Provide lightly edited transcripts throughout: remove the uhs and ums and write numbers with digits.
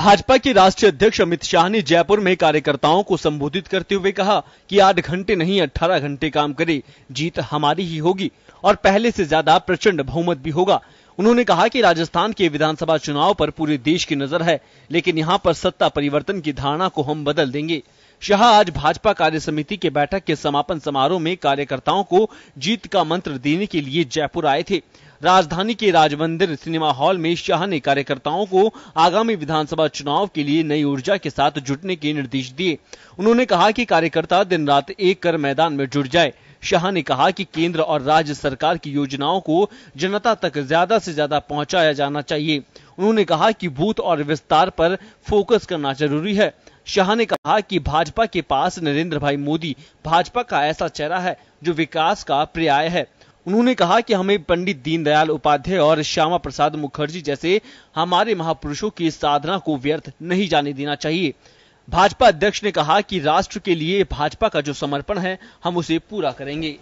भाजपा के राष्ट्रीय अध्यक्ष अमित शाह ने जयपुर में कार्यकर्ताओं को संबोधित करते हुए कहा कि 8 घंटे नहीं 18 घंटे काम करे, जीत हमारी ही होगी और पहले से ज्यादा प्रचंड बहुमत भी होगा। उन्होंने कहा कि राजस्थान के विधानसभा चुनाव पर पूरे देश की नजर है, लेकिन यहां पर सत्ता परिवर्तन की धारणा को हम बदल देंगे। शाह आज भाजपा कार्य समिति के बैठक के समापन समारोह में कार्यकर्ताओं को जीत का मंत्र देने के लिए जयपुर आए थे। राजधानी के राजमंदिर सिनेमा हॉल में शाह ने कार्यकर्ताओं को आगामी विधानसभा चुनाव के लिए नई ऊर्जा के साथ जुटने के निर्देश दिए। उन्होंने कहा कि कार्यकर्ता दिन रात एक कर मैदान में जुट जाए। शाह ने कहा कि केंद्र और राज्य सरकार की योजनाओं को जनता तक ज्यादा से ज्यादा पहुंचाया जाना चाहिए। उन्होंने कहा कि बूथ और विस्तार पर फोकस करना जरूरी है। शाह ने कहा कि भाजपा के पास नरेंद्र भाई मोदी भाजपा का ऐसा चेहरा है जो विकास का पर्याय है। उन्होंने कहा कि हमें पंडित दीनदयाल उपाध्याय और श्यामा प्रसाद मुखर्जी जैसे हमारे महापुरुषों की साधना को व्यर्थ नहीं जाने देना चाहिए। भाजपा अध्यक्ष ने कहा कि राष्ट्र के लिए भाजपा का जो समर्पण है हम उसे पूरा करेंगे।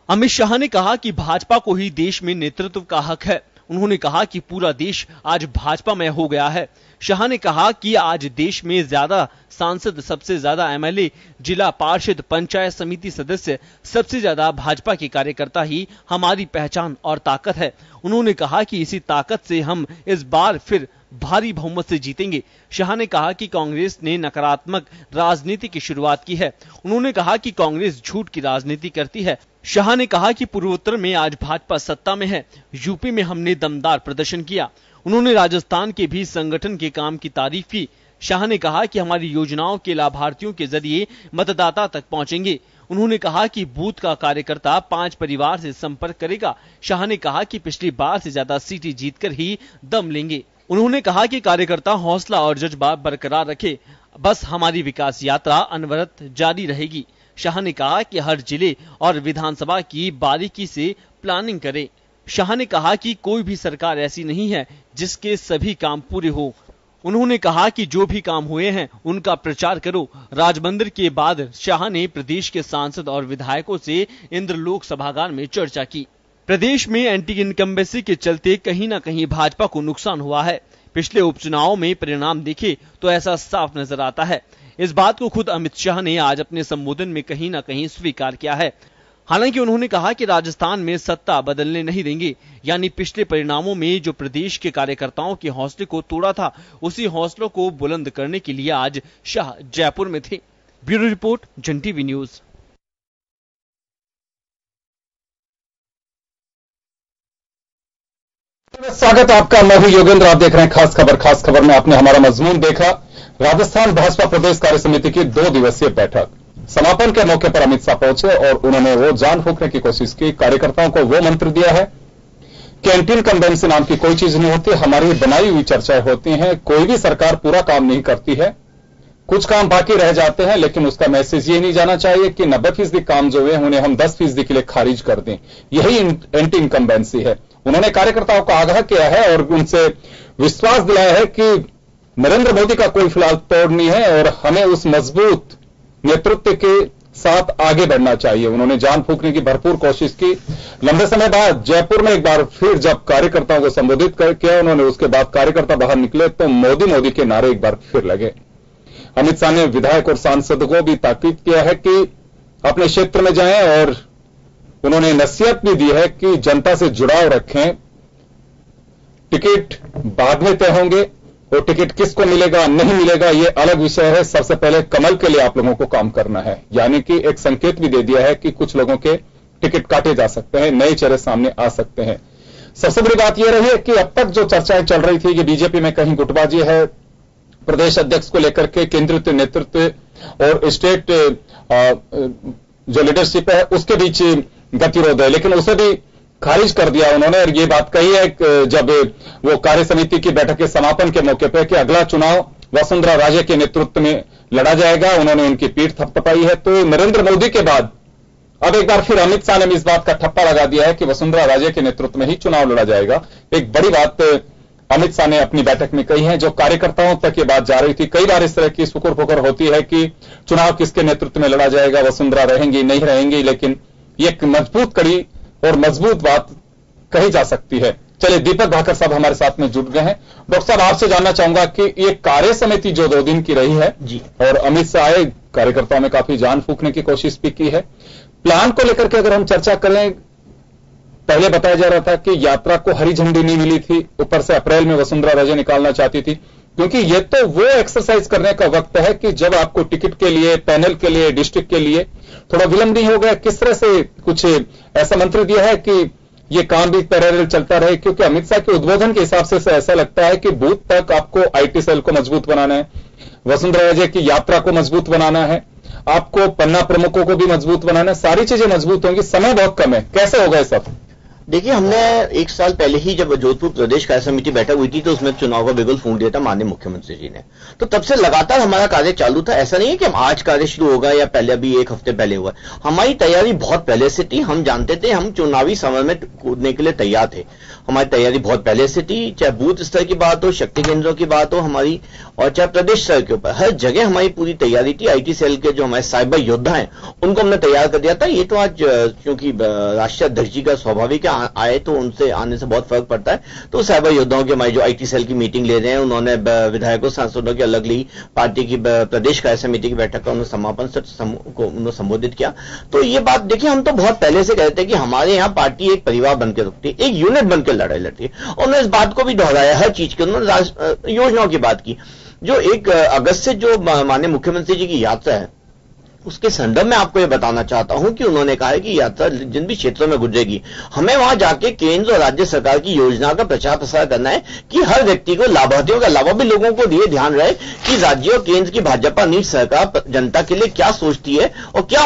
अमित शाह ने कहा कि भाजपा को ही देश में नेतृत्व का हक है। उन्होंने कहा कि पूरा देश आज भाजपा में हो गया है। शाह ने कहा कि आज देश में ज्यादा सांसद, सबसे ज्यादा एमएलए, जिला पार्षद, पंचायत समिति सदस्य, सबसे ज्यादा भाजपा के कार्यकर्ता ही हमारी पहचान और ताकत है। उन्होंने कहा कि इसी ताकत से हम इस बार फिर भारी बहुमत से जीतेंगे। शाह ने कहा कि कांग्रेस ने नकारात्मक राजनीति की शुरुआत की है। उन्होंने कहा कि कांग्रेस झूठ की राजनीति करती है। शाह ने कहा कि पूर्वोत्तर में आज भाजपा सत्ता में है। यूपी में हमने दमदार प्रदर्शन किया। उन्होंने राजस्थान के भी संगठन के काम की तारीफ की। शाह ने कहा कि हमारी योजनाओं के लाभार्थियों के जरिए मतदाता तक पहुंचेंगे। उन्होंने कहा कि बूथ का कार्यकर्ता 5 परिवार से संपर्क करेगा। शाह ने कहा कि पिछली बार से ज्यादा सीटें जीतकर ही दम लेंगे। उन्होंने कहा कि कार्यकर्ता हौसला और जज्बा बरकरार रखे, बस हमारी विकास यात्रा अनवरत जारी रहेगी। शाह ने कहा कि हर जिले और विधानसभा की बारीकी से प्लानिंग करें। शाह ने कहा कि कोई भी सरकार ऐसी नहीं है जिसके सभी काम पूरे हो। उन्होंने कहा कि जो भी काम हुए हैं उनका प्रचार करो। राजमंदिर के बाद शाह ने प्रदेश के सांसद और विधायकों से इंद्रलोक सभागार में चर्चा की। प्रदेश में एंटी इनकम्बेंसी के चलते कहीं न कहीं भाजपा को नुकसान हुआ है। पिछले उपचुनाव में परिणाम देखे तो ऐसा साफ नजर आता है। इस बात को खुद अमित शाह ने आज अपने संबोधन में कहीं न कहीं स्वीकार किया है। हालांकि उन्होंने कहा कि राजस्थान में सत्ता बदलने नहीं देंगे, यानी पिछले परिणामों में जो प्रदेश के कार्यकर्ताओं के हौसले को तोड़ा था, उसी हौसलों को बुलंद करने के लिए आज शाह जयपुर में थे। ब्यूरो रिपोर्ट, जन टीवी न्यूज। स्वागत है आपका। मैं हूं योगेंद्र, आप देख रहे हैं खास खबर। खास खबर में आपने हमारा मजमून देखा। राजस्थान भाजपा प्रदेश कार्य समिति की 2 दिवसीय बैठक। समापन के मौके पर अमित शाह पहुंचे और उन्होंने वो जान फूंकने की कोशिश की। कार्यकर्ताओं को वो मंत्र दिया है कि एंटी इनकम्बेंसी नाम की कोई चीज नहीं होती, हमारी बनाई हुई चर्चाएं होती हैं। कोई भी सरकार पूरा काम नहीं करती है, कुछ काम बाकी रह जाते हैं, लेकिन उसका मैसेज ये नहीं जाना चाहिए कि 90% काम जो है उन्हें हम 10% के लिए खारिज कर दें। यही एंटी इनकम्बेंसी है। उन्होंने कार्यकर्ताओं को आगाह किया है और उनसे विश्वास दिलाया है कि नरेंद्र मोदी का कोई फिलहाल तोड़ नहीं है और हमें उस मजबूत नेतृत्व के साथ आगे बढ़ना चाहिए। उन्होंने जान फूंकने की भरपूर कोशिश की। लंबे समय बाद जयपुर में एक बार फिर जब कार्यकर्ताओं को संबोधित किया उन्होंने, उसके बाद कार्यकर्ता बाहर निकले तो मोदी मोदी के नारे एक बार फिर लगे। अमित शाह ने विधायक और सांसदों को भी ताकीद किया है कि अपने क्षेत्र में जाएं और उन्होंने नसीहत भी दी है कि जनता से जुड़ाव रखें। टिकट बाद में तय होंगे और टिकट किसको मिलेगा नहीं मिलेगा ये अलग विषय है। सबसे पहले कमल के लिए आप लोगों को काम करना है। यानी कि एक संकेत भी दे दिया है कि कुछ लोगों के टिकट काटे जा सकते हैं, नए चेहरे सामने आ सकते हैं। सबसे बड़ी बात यह रही है कि अब तक जो चर्चाएं चल रही थी कि बीजेपी में कहीं गुटबाजी है, प्रदेश अध्यक्ष को लेकर के केंद्रित नेतृत्व और स्टेट जो लीडरशिप है उसके बीच गतिरोध है, लेकिन उसे भी खारिज कर दिया उन्होंने। और ये बात कही है जब वो कार्य समिति की बैठक के समापन के मौके पर कि अगला चुनाव वसुंधरा राजे के नेतृत्व में लड़ा जाएगा। उन्होंने उनकी पीठ थपथपाई है। तो नरेंद्र मोदी के बाद अब एक बार फिर अमित शाह ने भी इस बात का ठप्पा लगा दिया है कि वसुंधरा राजे के नेतृत्व में ही चुनाव लड़ा जाएगा। एक बड़ी बात अमित शाह ने अपनी बैठक में कही है, जो कार्यकर्ताओं तक ये बात जा रही थी। कई बार इस तरह की सुकुर फुकुर होती है कि चुनाव किसके नेतृत्व में लड़ा जाएगा, वसुंधरा रहेंगी नहीं रहेंगी, लेकिन ये एक मजबूत कड़ी और मजबूत बात कही जा सकती है चलिए, दीपक भाकर साहब हमारे साथ में जुड़ गए हैं। डॉक्टर साहब, आपसे जानना चाहूंगा कि ये कार्य समिति जो 2 दिन की रही है जी, और अमित शाह आए, कार्यकर्ताओं में काफी जान फूंकने की कोशिश भी की है। प्लान को लेकर के अगर हम चर्चा करें, पहले बताया जा रहा था कि यात्रा को हरी झंडी नहीं मिली थी, ऊपर से अप्रैल में वसुंधरा राजे निकालना चाहती थी, क्योंकि ये तो वो एक्सरसाइज करने का वक्त है कि जब आपको टिकट के लिए, पैनल के लिए, डिस्ट्रिक्ट के लिए थोड़ा विलंब नहीं हो गया। किस तरह से कुछ ऐसा मंत्र दिया है कि ये काम भी पैरेलल चलता रहे, क्योंकि अमित शाह के उद्बोधन के हिसाब से ऐसा लगता है कि बूथ तक आपको आईटी सेल को मजबूत बनाना है, वसुंधरा राजे की यात्रा को मजबूत बनाना है, आपको पन्ना प्रमुखों को भी मजबूत बनाना है, सारी चीजें मजबूत होंगी, समय बहुत कम है, कैसे होगा ये सब? देखिए, हमने 1 साल पहले ही जब जोधपुर प्रदेश कार्य समिति बैठक हुई थी तो उसमें चुनाव का बिगुल फूंक दिया था माननीय मुख्यमंत्री जी ने। तो तब से लगातार हमारा कार्य चालू था। ऐसा नहीं है कि हम आज कार्य शुरू होगा या पहले अभी 1 हफ्ते पहले हुआ। हमारी तैयारी बहुत पहले से थी। हम जानते थे हम चुनावी समय में कूदने के लिए तैयार थे। हमारी तैयारी बहुत पहले से थी, चाहे बूथ स्तर की बात हो, शक्ति केंद्रों की बात हो हमारी, और चाहे प्रदेश स्तर के ऊपर, हर जगह हमारी पूरी तैयारी थी। आईटी सेल के जो हमारे साइबर योद्धा हैं उनको हमने तैयार कर दिया था। ये तो आज क्योंकि राष्ट्रीय अध्यक्ष जी का स्वाभाविक आए तो उनसे आने से बहुत फर्क पड़ता है। तो साइबर योद्धाओं की हमारी जो आईटी सेल की मीटिंग ले रहे हैं, उन्होंने विधायकों सांसदों की अलग ली, पार्टी की प्रदेश कार्य समिति की बैठक का उन्होंने समापन को उन्होंने संबोधित किया। तो ये बात देखिए, हम तो बहुत पहले से कहते हैं कि हमारे यहाँ पार्टी एक परिवार बनकर रुकती है, एक यूनिट बनकर लड़ाई लड़ती है। और उन्होंने इस बात को भी दोहराया हर चीज के, उन्होंने योजनाओं की बात की। जो 1 अगस्त से जो माननीय मुख्यमंत्री जी की यात्रा है उसके संदर्भ में आपको यह बताना चाहता हूं कि उन्होंने कहा है कि यात्रा जिन भी क्षेत्रों में गुजरेगी हमें वहां जाके केंद्र और राज्य सरकार की योजना का प्रचार प्रसार करना है कि हर व्यक्ति को, लाभार्थियों के अलावा भी लोगों को ये ध्यान रहे कि राज्य और केंद्र की भाजपा नीति सरकार जनता के लिए क्या सोचती है और क्या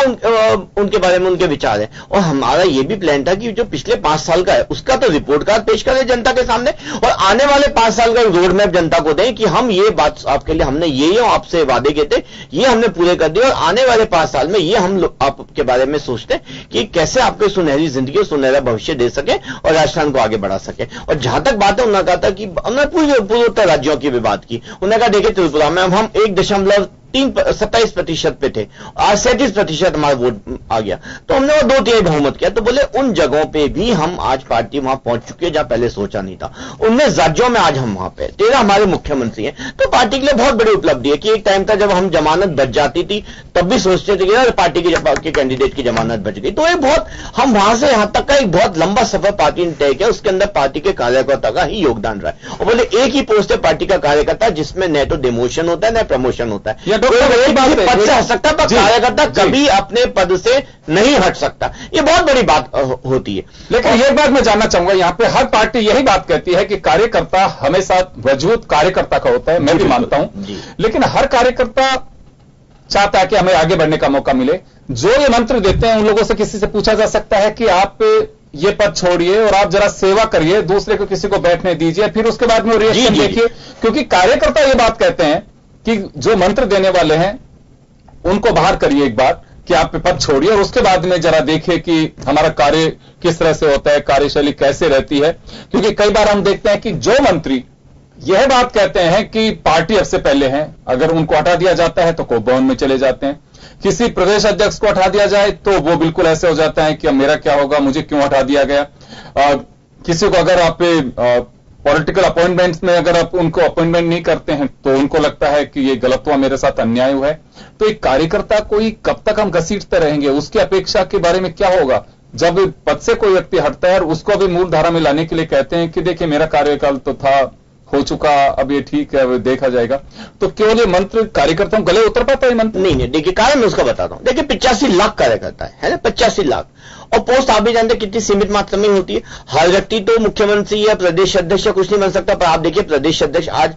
उनके बारे में उनके विचार है। और हमारा ये भी प्लान था कि जो पिछले 5 साल का है उसका तो रिपोर्ट कार्ड पेश करें जनता के सामने और आने वाले 5 साल का रोड मैप जनता को दें कि हम ये बात आपके लिए, हमने ये आपसे वादे किए थे, ये हमने पूरे कर दिए और आने वाले 5 साल में ये हम लोग आपके बारे में सोचते हैं कि कैसे आपको सुनहरी जिंदगी और सुनहरा भविष्य दे सके और राजस्थान को आगे बढ़ा सके। और जहां तक बात है, उन्होंने कहा था कि हमने पूर्वोत्तर राज्यों की भी बात की। उन्होंने कहा देखिए, त्रिपुरा में हम 1.27% पे थे, आज 37% हमारा वोट आ गया, तो हमने वो 2/3 बहुमत किया। तो बोले उन जगहों पे भी हम आज पार्टी वहां पहुंच चुके हैं जहां पहले सोचा नहीं था। 19 राज्यों में आज हम वहां पे, 13 हमारे मुख्यमंत्री हैं। तो पार्टी के लिए बहुत बड़ी उपलब्धि है कि एक टाइम था जब हम जमानत बच जाती थी तब भी सोचते थे कि पार्टी के कैंडिडेट की जमानत बच गई। तो एक बहुत, हम वहां से यहां तक का एक बहुत लंबा सफर पार्टी ने तय किया, उसके अंदर पार्टी के कार्यकर्ता का ही योगदान रहा है। और बोले एक ही पोस्ट है पार्टी का कार्यकर्ता जिसमें न तो डिमोशन होता है न प्रमोशन होता है, पद से हट सकता है पर कार्यकर्ता कभी अपने पद से नहीं हट सकता। ये बहुत बड़ी बात होती है। लेकिन ये बात मैं जानना चाहूंगा, यहां पे हर पार्टी यही बात कहती है कि कार्यकर्ता हमेशा वजूद कार्यकर्ता का होता है, मैं भी मानता हूं, लेकिन हर कार्यकर्ता चाहता है कि हमें आगे बढ़ने का मौका मिले। जो ये मंत्र देते हैं उन लोगों से किसी से पूछा जा सकता है कि आप ये पद छोड़िए और आप जरा सेवा करिए, दूसरे को किसी को बैठने दीजिए, फिर उसके बाद में रिएक्शन देखिए। क्योंकि कार्यकर्ता ये बात कहते हैं कि जो मंत्र देने वाले हैं उनको बाहर करिए एक बार कि आप पद छोड़िए और उसके बाद में जरा देखिए कि हमारा कार्य किस तरह से होता है, कार्यशैली कैसे रहती है। क्योंकि कई बार हम देखते हैं कि जो मंत्री यह बात कहते हैं कि पार्टी अब से पहले है, अगर उनको हटा दिया जाता है तो कोपभवन में चले जाते हैं। किसी प्रदेश अध्यक्ष को हटा दिया जाए तो वो बिल्कुल ऐसे हो जाता है कि अब मेरा क्या होगा, मुझे क्यों हटा दिया गया। किसी को अगर आप पॉलिटिकल अपॉइंटमेंट्स में अगर आप उनको अपॉइंटमेंट नहीं करते हैं तो उनको लगता है कि ये गलत हुआ, मेरे साथ अन्याय हुआ है। तो एक कार्यकर्ता को ही कब तक हम घसीटते रहेंगे, उसकी अपेक्षा के बारे में क्या होगा जब पद से कोई व्यक्ति हटता है और उसको भी मूल धारा में लाने के लिए कहते हैं कि देखिए मेरा कार्यकाल तो था, हो चुका, अब ये ठीक है, अब देखा जाएगा। तो केवल ये मंत्र कार्यकर्ताओं गले उतर पाता है मंत्र? नहीं, देखिए कारण मैं उसका बताता हूं। देखिए 85 लाख कार्यकर्ता है ना, 85 लाख, और पोस्ट आप भी जानते कितनी सीमित मात्रा में होती है। हर व्यक्ति तो मुख्यमंत्री या प्रदेश अध्यक्ष या कुछ नहीं बन सकता, पर आप देखिए प्रदेश अध्यक्ष आज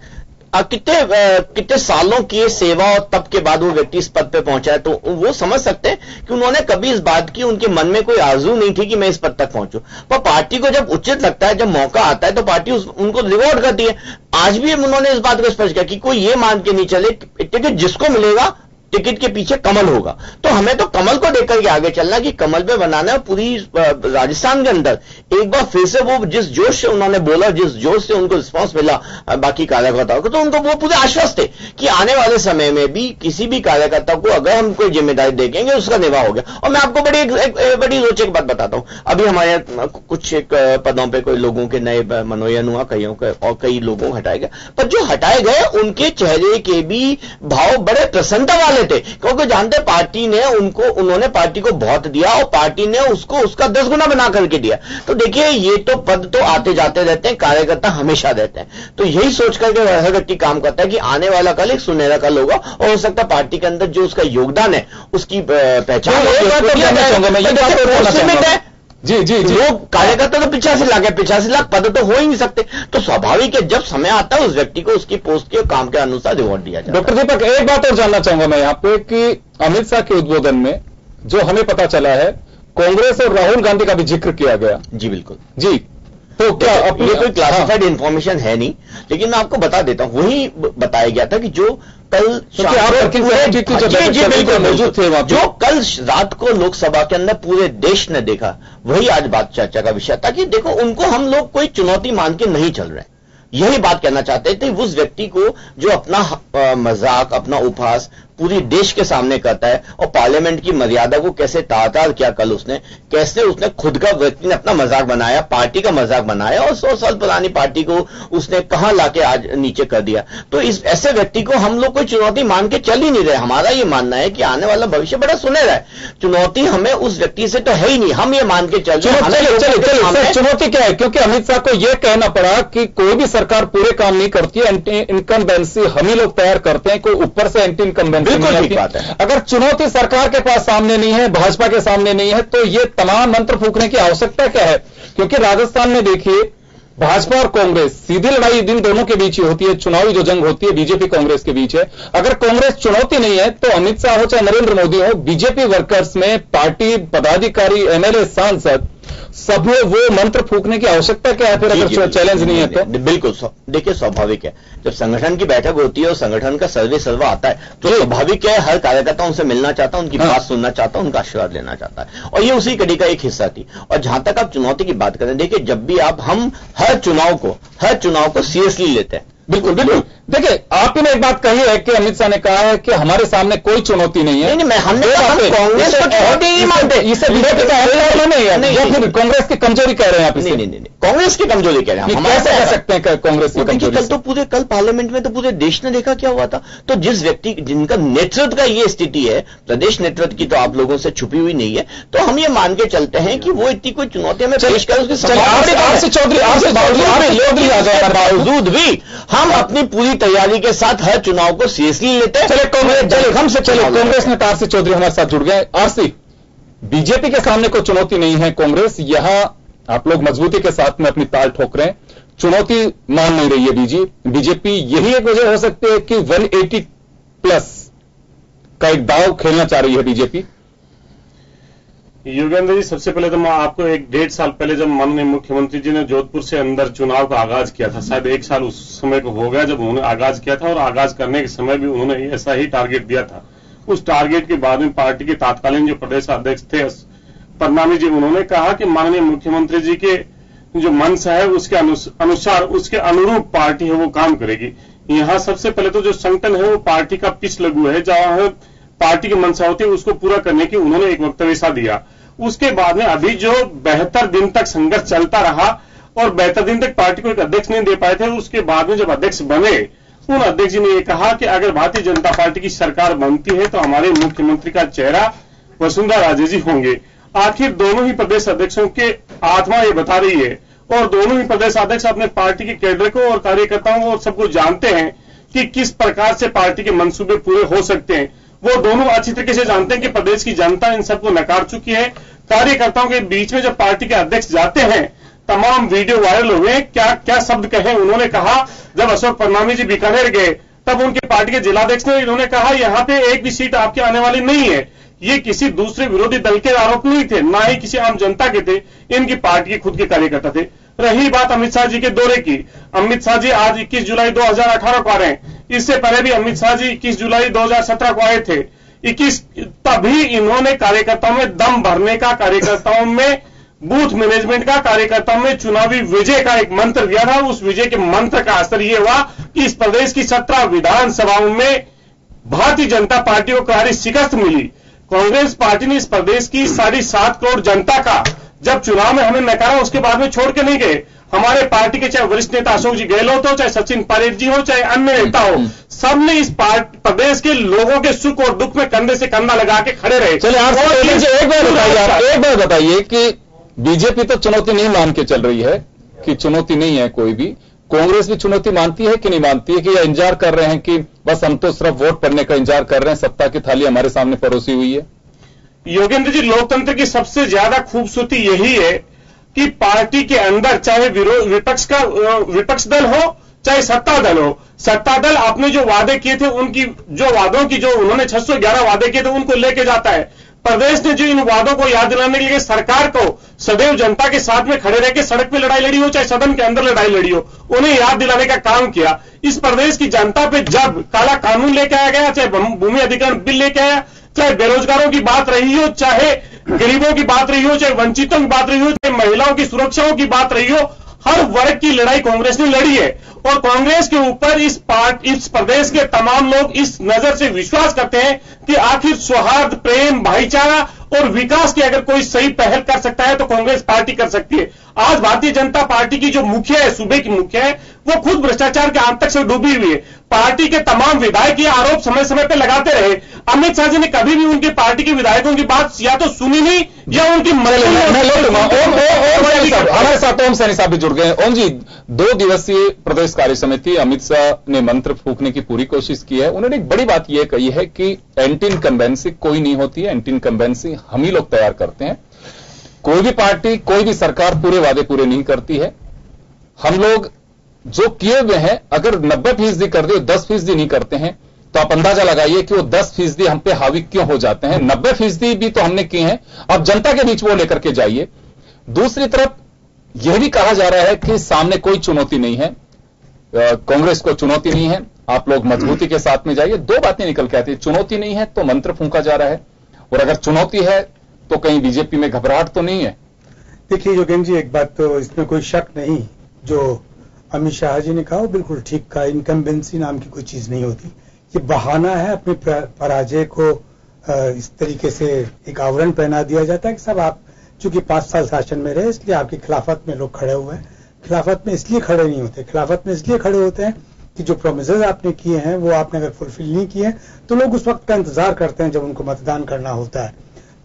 कितने सालों की सेवा और तप के बाद वो व्यक्ति इस पद पे पहुंचा है। तो वो समझ सकते हैं कि उन्होंने कभी इस बात की, उनके मन में कोई आरजू नहीं थी कि मैं इस पद तक पहुंचूं, पर पार्टी को जब उचित लगता है, जब मौका आता है तो पार्टी उनको रिवॉर्ड करती है। आज भी उन्होंने इस बात को स्पष्ट किया कि कोई ये मान के नहीं चले टिकट जिसको मिलेगा टिकट के पीछे कमल होगा। तो हमें तो कमल को देख करके आगे चलना कि कमल पे बनाना है। पूरी राजस्थान के अंदर एक बार फिर से वो जिस जोश से उन्होंने बोला, जिस जोश से उनको रिस्पांस मिला बाकी कार्यकर्ताओं को, तो उनको वो पूरे आश्वस्त थे कि आने वाले समय में भी किसी भी कार्यकर्ता को अगर हम कोई जिम्मेदारी देखेंगे उसका निर्वाह हो गया। और मैं आपको बड़ी रोचक बात बताता हूं। अभी हमारे कुछ एक पदों पर कोई लोगों के नए मनोनयन हुआ, कईयों के, और कई लोगों को हटाए गए, पर जो हटाए गए उनके चेहरे के भी भाव बड़े प्रसन्नता वाले थे, क्योंकि जानते पार्टी ने उन्होंने पार्टी को बहुत दिया और पार्टी ने उसको उसका 10 गुना बना करके दिया। तो देखिए, ये तो पद तो आते जाते रहते हैं, कार्यकर्ता हमेशा रहते हैं। तो यही सोच करके हर व्यक्ति काम करता है कि आने वाला कल एक सुनहरा कल होगा और हो सकता है पार्टी के अंदर जो उसका योगदान है उसकी पहचान है। जी जी जी, लोग कार्यकर्ता तो 85 लाख पद तो हो ही नहीं सकते। तो स्वाभाविक है जब समय आता है उस व्यक्ति को उसकी पोस्ट के काम के अनुसार रिवॉर्ड दिया जाता है। डॉक्टर दीपक, एक बात और जानना चाहूंगा मैं यहाँ पे कि अमित शाह के उद्बोधन में जो हमें पता चला है, कांग्रेस और राहुल गांधी का भी जिक्र किया गया। जी बिल्कुल जी, तो क्या ये कोई क्लासिफाइड इंफॉर्मेशन है नहीं, लेकिन मैं आपको बता देता हूं। वही बताया गया था कि जो कल मौजूद थे, जो कल रात को लोकसभा के अंदर पूरे देश ने देखा, वही आज बात चर्चा का विषय था कि देखो, उनको हम लोग कोई चुनौती मान के नहीं चल रहे। यही बात कहना चाहते थे उस व्यक्ति को जो अपना मजाक, अपना उपहास पूरी देश के सामने करता है और पार्लियामेंट की मर्यादा को कैसे तार-तार किया कल उसने, कैसे उसने खुद का व्यक्ति ने अपना मजाक बनाया, पार्टी का मजाक बनाया और 100 साल पुरानी पार्टी को उसने कहां लाके आज नीचे कर दिया। तो इस ऐसे व्यक्ति को हम लोग कोई चुनौती मान के चल ही नहीं रहे। हमारा ये मानना है कि आने वाला भविष्य बड़ा सुनहरा है। चुनौती हमें उस व्यक्ति से तो है ही नहीं, हम ये मान के चल रहे हैं। चुनौती क्या है? क्योंकि अमित शाह को यह कहना पड़ा कि कोई भी सरकार पूरे काम नहीं करती है, एंटी इनकम्बेंसी हम ही लोग तैयार करते हैं, कोई ऊपर से एंटी इनकम्बेंसी। बिल्कुल ठीक बात है। अगर चुनौती सरकार के पास सामने नहीं है, भाजपा के सामने नहीं है, तो ये तमाम मंत्र फूकने की आवश्यकता क्या है? क्योंकि राजस्थान में देखिए, भाजपा और कांग्रेस सीधी लड़ाई इन दोनों के बीच ही होती है। चुनावी जो जंग होती है बीजेपी कांग्रेस के बीच है। अगर कांग्रेस चुनौती नहीं है तो अमित शाह हो चाहे नरेंद्र मोदी हो, बीजेपी वर्कर्स में पार्टी पदाधिकारी, एमएलए, सांसद, सब में वो मंत्र फूकने की आवश्यकता क्या है? फिर अगर चैलेंज नहीं है तो बिल्कुल देखिए, स्वाभाविक है जब संगठन की बैठक होती है और संगठन का सर्वे सर्वा आता है तो स्वाभाविक है हर कार्यकर्ता उनसे मिलना चाहता है, उनकी बात सुनना चाहता है, उनका आशीर्वाद लेना चाहता है। और ये उसी कड़ी का एक हिस्सा थी। और जहां तक आप चुनौती की बात करें, देखिए, जब भी हम हर चुनाव को सीरियसली लेते हैं। बिल्कुल बिल्कुल। देखिए, आपने एक बात कही है कि अमित शाह ने कहा है कि हमारे सामने कोई चुनौती नहीं है। नहीं, हमने कांग्रेस को चुनौती नहीं मानते। इसे बीजेपी का नहीं, या फिर कांग्रेस की कमजोरी कह रहे हैं आप? नहीं, कांग्रेस की कमजोरी कह रहे हैं। हम कैसे कह सकते हैं कांग्रेस की कमजोरी? कल पार्लियामेंट में तो पूरे देश ने देखा क्या हुआ था। तो जिस व्यक्ति जिनका नेतृत्व का ये स्थिति है, प्रदेश नेतृत्व की तो आप लोगों से छुपी हुई नहीं है, तो हम ये मान के चलते हैं कि वो इतनी कोई चुनौती हमें पेश कर उसके बावजूद भी हम अपनी पूरी तैयारी के साथ हर चुनाव को सीरियसली लेते हैं। कांग्रेस नेता आरसी चौधरी हमारे साथ जुड़ गए। आरसी, बीजेपी के सामने कोई चुनौती नहीं है, कांग्रेस यहां आप लोग मजबूती के साथ में अपनी ताल ठोक रहे हैं, चुनौती मान नहीं रही है बीजेपी। यही एक वजह हो सकती है कि 180 प्लस का एक दाव खेलना चाह रही है बीजेपी। योगेंद्र जी, सबसे पहले तो मैं आपको 1-1.5 साल पहले जब माननीय मुख्यमंत्री जी ने जोधपुर से अंदर चुनाव का आगाज किया था, शायद 1 साल उस समय को हो गया जब उन्होंने आगाज किया था, और आगाज करने के समय भी उन्होंने ऐसा ही टारगेट दिया था। उस टारगेट के बाद में पार्टी के तत्कालीन जो प्रदेश अध्यक्ष थे परनामी जी, उन्होंने कहा कि माननीय मुख्यमंत्री जी के जो मंशा है उसके अनुसार, उसके अनुरूप पार्टी है वो काम करेगी। यहां सबसे पहले तो जो संगठन है वो पार्टी का पिछ लघु है, जहां पार्टी की मंशा होती है उसको पूरा करने की उन्होंने एक वक्तव्य दिया। उसके बाद में अभी जो 72 दिन तक संघर्ष चलता रहा और 72 दिन तक पार्टी को एक अध्यक्ष नहीं दे पाए थे, उसके बाद में जब अध्यक्ष बने, उन अध्यक्ष जी ने यह कहा कि अगर भारतीय जनता पार्टी की सरकार बनती है तो हमारे मुख्यमंत्री का चेहरा वसुंधरा राजे जी होंगे। आखिर दोनों ही प्रदेश अध्यक्षों के आत्मा ये बता रही है, और दोनों ही प्रदेश अध्यक्ष अपने पार्टी के कैडर को और कार्यकर्ताओं को और सबको जानते हैं कि किस प्रकार से पार्टी के मंसूबे पूरे हो सकते हैं। वो दोनों अच्छी तरीके से जानते हैं कि प्रदेश की जनता इन सबको नकार चुकी है। कार्यकर्ताओं के बीच में जब पार्टी के अध्यक्ष जाते हैं, तमाम वीडियो वायरल हुए, क्या क्या शब्द कहे उन्होंने कहा। जब अशोक परनामी जी बीकानेर गए तब उनके पार्टी के जिलाध्यक्ष ने इन्होंने कहा यहां पे एक भी सीट आपके आने वाली नहीं है। ये किसी दूसरे विरोधी दल के आरोप नहीं थे, ना ही किसी आम जनता के थे, इनकी पार्टी के खुद के कार्यकर्ता थे। रही बात अमित शाह जी के दौरे की, अमित शाह जी आज 21 जुलाई 2018 को आ रहे हैं। इससे पहले भी अमित शाह जी 21 जुलाई 2017 को आए थे। 21 तभी इन्होंने कार्यकर्ताओं में दम भरने का, कार्यकर्ताओं में बूथ मैनेजमेंट का, कार्यकर्ताओं में चुनावी विजय का एक मंत्र दिया था। उस विजय के मंत्र का असर यह हुआ कि इस प्रदेश की 17 विधानसभाओं में भारतीय जनता पार्टी को करारी शिकस्त मिली। कांग्रेस पार्टी ने इस प्रदेश की 7.5 करोड़ जनता का जब चुनाव में हमें नकारा, उसके बाद में छोड़ के नहीं गए। हमारे पार्टी के चाहे वरिष्ठ नेता अशोक जी गहलोत हो, चाहे सचिन पायलट जी हो, चाहे अन्य नेता हो, सबने इस प्रदेश के लोगों के सुख और दुख में कंधे से कंधा लगा के खड़े रहे। चलिए एक बार बताइए कि बीजेपी तो चुनौती नहीं मान के चल रही है कि चुनौती नहीं है कोई भी, कांग्रेस भी चुनौती मानती है कि नहीं मानती है, कि या इंतजार कर रहे हैं कि बस हम तो सिर्फ वोट पड़ने का इंतजार कर रहे हैं, सत्ता की थाली हमारे सामने परोसी हुई है? योगेंद्र जी, लोकतंत्र की सबसे ज्यादा खूबसूरती यही है कि पार्टी के अंदर चाहे विपक्ष दल हो चाहे सत्ता दल हो, सत्ता दल अपने जो वादे किए थे, उनकी जो वादों की जो उन्होंने 611 वादे किए थे उनको लेके जाता है। प्रदेश ने जो इन वादों को याद दिलाने के लिए सरकार को सदैव जनता के साथ में खड़े रह के सड़क पे लड़ाई लड़ी हो चाहे सदन के अंदर लड़ाई लड़ी हो, उन्हें याद दिलाने का काम किया। इस प्रदेश की जनता पे जब काला कानून लेके आया गया, चाहे भूमि अधिग्रहण बिल लेके आया, चाहे बेरोजगारों की बात रही हो, चाहे गरीबों की बात रही हो, चाहे वंचितों की बात रही हो, चाहे महिलाओं की सुरक्षाओं की बात रही हो, हर वर्ग की लड़ाई कांग्रेस ने लड़ी है। और कांग्रेस के ऊपर इस प्रदेश के तमाम लोग इस नजर से विश्वास करते हैं कि आखिर सौहार्द, प्रेम, भाईचारा और विकास की अगर कोई सही पहल कर सकता है तो कांग्रेस पार्टी कर सकती है। आज भारतीय जनता पार्टी की जो मुखिया है, सूबे की मुखिया है, वो खुद भ्रष्टाचार के आंत तक से डूबी हुई है। पार्टी के तमाम विधायक ये आरोप समय समय पर लगाते रहे। अमित शाह जी ने कभी भी उनकी पार्टी के विधायकों की बात या तो सुनी नहीं या उनकी हमारे साथ ओम सैनी साहब भी जुड़ गए। ओम जी, 2 दिवसीय प्रदेश कार्य समिति, अमित शाह ने मंत्र फूंकने की पूरी कोशिश की है। उन्होंने एक बड़ी बात यह कही है कि एंटी इनकम्बेंसी कोई नहीं होती है, एंटी इनकम्बेंसी हम ही लोग तैयार करते हैं। कोई भी पार्टी, कोई भी सरकार पूरे वादे पूरे नहीं करती है। हम लोग जो किए हुए हैं अगर 90% कर दे, 10% नहीं करते हैं, तो आप अंदाजा लगाइए कि वो 10% हम पे हावी क्यों हो जाते हैं। 90% भी तो हमने किए हैं, अब जनता के बीच वो लेकर के जाइए। दूसरी तरफ यह भी कहा जा रहा है कि सामने कोई चुनौती नहीं है, कांग्रेस को चुनौती नहीं है, आप लोग मजबूती के साथ में जाइए। 2 बातें निकल के आती है, चुनौती नहीं है तो मंत्र फूंका जा रहा है, और अगर चुनौती है तो कहीं बीजेपी में घबराहट तो नहीं है? देखिए योगेंद्र जी, एक बात तो इसमें कोई शक नहीं, जो अमित शाह जी ने कहा वो बिल्कुल ठीक कहा। इनकम्बेंसी नाम की कोई चीज नहीं होती, ये बहाना है। अपने पराजय को इस तरीके से एक आवरण पहना दिया जाता है कि सब आप चूंकि 5 साल शासन में रहे इसलिए आपकी खिलाफत में लोग खड़े हुए हैं। खिलाफत में इसलिए खड़े नहीं होते, खिलाफत में इसलिए खड़े होते हैं कि जो प्रोमिसेस आपने किए हैं वो आपने अगर फुलफिल नहीं किए तो लोग उस वक्त का इंतजार करते हैं जब उनको मतदान करना होता है।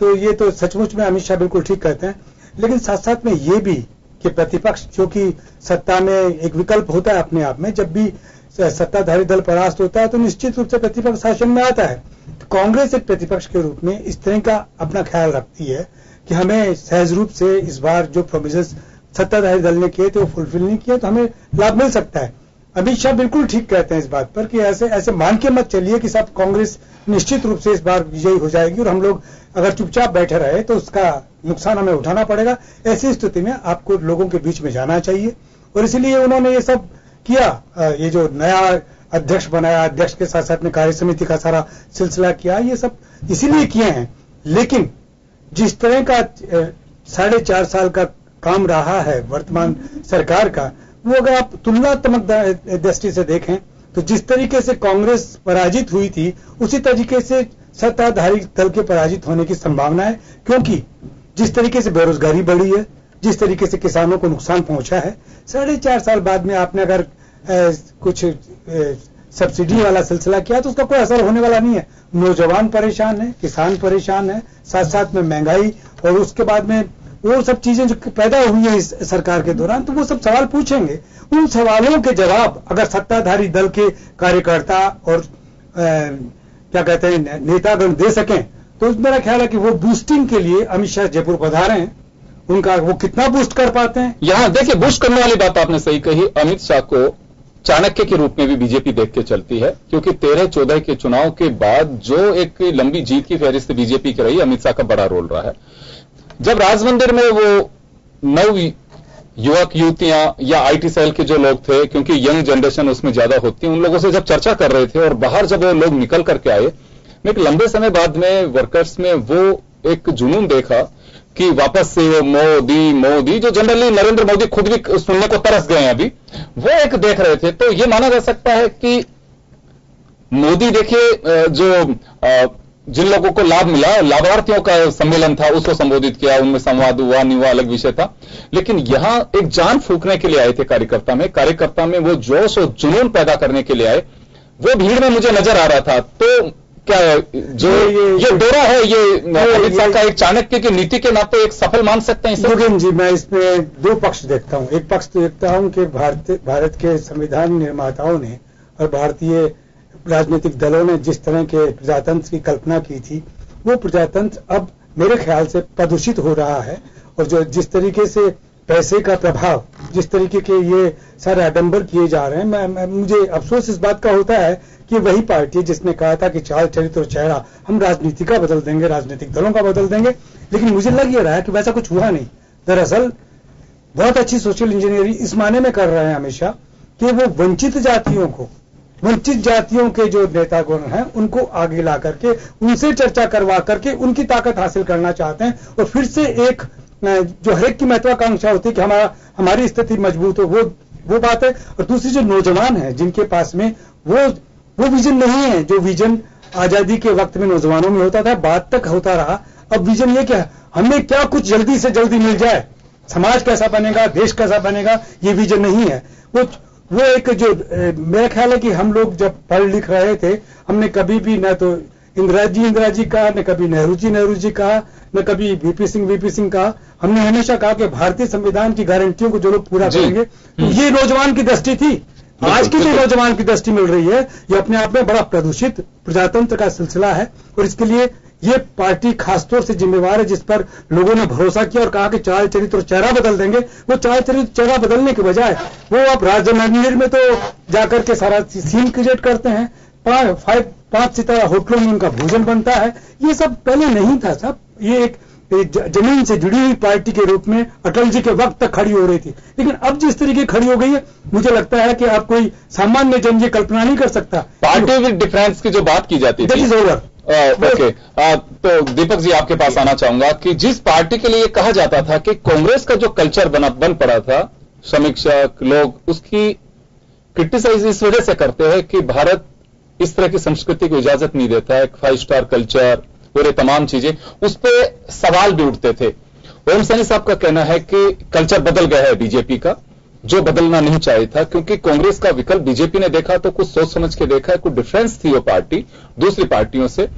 तो ये तो सचमुच में अमित शाह बिल्कुल ठीक कहते हैं। लेकिन साथ साथ में ये भी कि प्रतिपक्ष जो कि सत्ता में एक विकल्प होता है अपने आप में, जब भी सत्ताधारी दल परास्त होता है तो निश्चित रूप से प्रतिपक्ष शासन में आता है। तो कांग्रेस एक प्रतिपक्ष के रूप में इस तरह का अपना ख्याल रखती है कि हमें सहज रूप से इस बार जो प्रोमिसेस सत्ताधारी दल ने किए थे वो फुलफिल नहीं किए तो हमें लाभ मिल सकता है। अमित शाह बिल्कुल ठीक कहते हैं इस बात पर कि ऐसे मान के मत चलिए कि सब कांग्रेस निश्चित रूप से इस बार विजयी हो जाएगी और हम लोग अगर चुपचाप बैठे रहे तो उसका नुकसान हमें उठाना पड़ेगा। ऐसी स्थिति में आपको लोगों के बीच में जाना चाहिए और इसलिए उन्होंने ये सब किया। ये जो नया अध्यक्ष बनाया, अध्यक्ष के साथ साथ में कार्य समिति का सारा सिलसिला किया, ये सब इसीलिए किए हैं। लेकिन जिस तरह का 4.5 साल का काम रहा है वर्तमान सरकार का, वो अगर आप तुलनात्मक दृष्टि से देखें तो जिस तरीके से कांग्रेस पराजित हुई थी उसी तरीके से सत्ताधारी दल के पराजित होने की संभावना है। क्योंकि जिस तरीके से बेरोजगारी बढ़ी है, जिस तरीके से किसानों को नुकसान पहुंचा है, 4.5 साल बाद में आपने अगर कुछ सब्सिडी वाला सिलसिला किया तो उसका कोई असर होने वाला नहीं है। नौजवान परेशान है, किसान परेशान है, साथ साथ में महंगाई और उसके बाद में वो सब चीजें जो पैदा हुई है इस सरकार के दौरान, तो वो सब सवाल पूछेंगे। उन सवालों के जवाब अगर सत्ताधारी दल के कार्यकर्ता और क्या कहते हैं नेतागण दे सकें तो मेरा ख्याल है कि वो बूस्टिंग के लिए अमित शाह जयपुर पधारे हैं। उनका वो कितना बूस्ट कर पाते हैं, यहां देखिए बूस्ट करने वाली बात आपने सही कही। अमित शाह को चाणक्य के रूप में भी बीजेपी देख के चलती है, क्योंकि 13-14 के चुनाव के बाद जो एक लंबी जीत की फहरिस्त बीजेपी की रही, अमित शाह का बड़ा रोल रहा है। जब राज मंदिर में वो 9 युवक युवतियां या आईटी सेल के जो लोग थे, क्योंकि यंग जनरेशन उसमें ज्यादा होती है, उन लोगों से जब चर्चा कर रहे थे और बाहर जब वो लोग निकल करके आए, मैं एक लंबे समय बाद में वर्कर्स में वो एक जुनून देखा कि वापस से वो मोदी जो जनरली नरेंद्र मोदी खुद भी सुनने को तरस गए हैं अभी, वो एक देख रहे थे। तो ये माना जा सकता है कि मोदी देखिए जो जिन लोगों को लाभ मिला, लाभार्थियों का सम्मेलन था, उसको संबोधित किया, उनमें संवाद हुआ नहीं हुआ अलग विषय था, लेकिन यहां एक जान फूंकने के लिए आए थे कार्यकर्ता में वो जोश और जुनून पैदा करने के लिए आए, वो भीड़ में मुझे नजर आ रहा था। तो क्या जो ये दौरा है, ये अमित शाह का एक चाणक्य की नीति के नाते एक सफल मान सकते हैं? योगेन जी, मैं इसमें दो पक्ष देखता हूं। एक पक्ष तो देखता हूं कि भारत के संविधान निर्माताओं ने और भारतीय राजनीतिक दलों ने जिस तरह के प्रजातंत्र की कल्पना की थी, वो प्रजातंत्र अब मेरे ख्याल से प्रदूषित हो रहा है। और जो जिस तरीके से पैसे का प्रभाव, जिस तरीके के ये सारे आडंबर किए जा रहे हैं, मुझे अफसोस इस बात का होता है कि वही पार्टी जिसने कहा था कि चाल चरित्र और चेहरा हम राजनीति का बदल देंगे, राजनीतिक दलों का बदल देंगे, लेकिन मुझे लग ये रहा है कि वैसा कुछ हुआ नहीं। दरअसल बहुत अच्छी सोशल इंजीनियरिंग इस माने में कर रहे हैं हमेशा कि वो वंचित जातियों के जो नेतागण हैं उनको आगे ला करके उनसे चर्चा करवा करके उनकी ताकत हासिल करना चाहते हैं। और फिर से एक जो हर एक की महत्वाकांक्षा होती है कि हमारी स्थिति मजबूत हो, वो बात है। और दूसरी जो नौजवान है जिनके पास में वो विजन नहीं है, जो विजन आजादी के वक्त में नौजवानों में होता था, बात तक होता रहा। अब विजन ये क्या, हमें क्या कुछ जल्दी से जल्दी मिल जाए, समाज कैसा बनेगा, देश कैसा बनेगा, ये विजन नहीं है। वो एक जो मेरा ख्याल है कि हम लोग जब पढ़ लिख रहे थे, हमने कभी भी न तो इंदिरा जी कहा, न कभी नेहरू जी कहा, न कभी वीपी सिंह कहा। हमने हमेशा कहा कि भारतीय संविधान की गारंटियों को जो लोग पूरा करेंगे, तो ये नौजवान की दृष्टि थी। आज की जो नौजवान की दृष्टि मिल रही है, ये अपने आप में बड़ा प्रदूषित प्रजातंत्र का सिलसिला है। और इसके लिए ये पार्टी खासतौर से जिम्मेवार है, जिस पर लोगों ने भरोसा किया और कहा कि चाल चरित्र और चेहरा बदल देंगे। वो चाल चरित्र चेहरा बदलने के बजाय वो आप राज मंदिर में तो जाकर के सारा सीन क्रिएट करते हैं, 5 सितारा होटलों में उनका भोजन बनता है। ये सब पहले नहीं था साहब। ये एक जमीन से जुड़ी हुई पार्टी के रूप में अटल जी के वक्त तक खड़ी हो रही थी, लेकिन अब जिस तरीके खड़ी हो गई है, मुझे लगता है कि आप कोई सामान्य जन ये कल्पना नहीं कर सकता। पार्टी विद डिफरेंस की जो बात की जाती थी, ओके। तो दीपक जी आपके पास आना चाहूंगा कि जिस पार्टी के लिए कहा जाता था कि कांग्रेस का जो कल्चर बन पड़ा था, समीक्षक लोग उसकी क्रिटिसाइज इस वजह से करते हैं कि भारत इस तरह की संस्कृति को इजाजत नहीं देता है, 5 स्टार कल्चर और ये तमाम चीजें, उस पर सवाल भी उठते थे। ओम सैनी साहब का कहना है कि कल्चर बदल गया है बीजेपी का, जो बदलना नहीं चाहिए था, क्योंकि कांग्रेस का विकल्प बीजेपी ने देखा तो कुछ सोच समझ के देखा है, कुछ डिफरेंस थी वो पार्टी दूसरी पार्टियों से,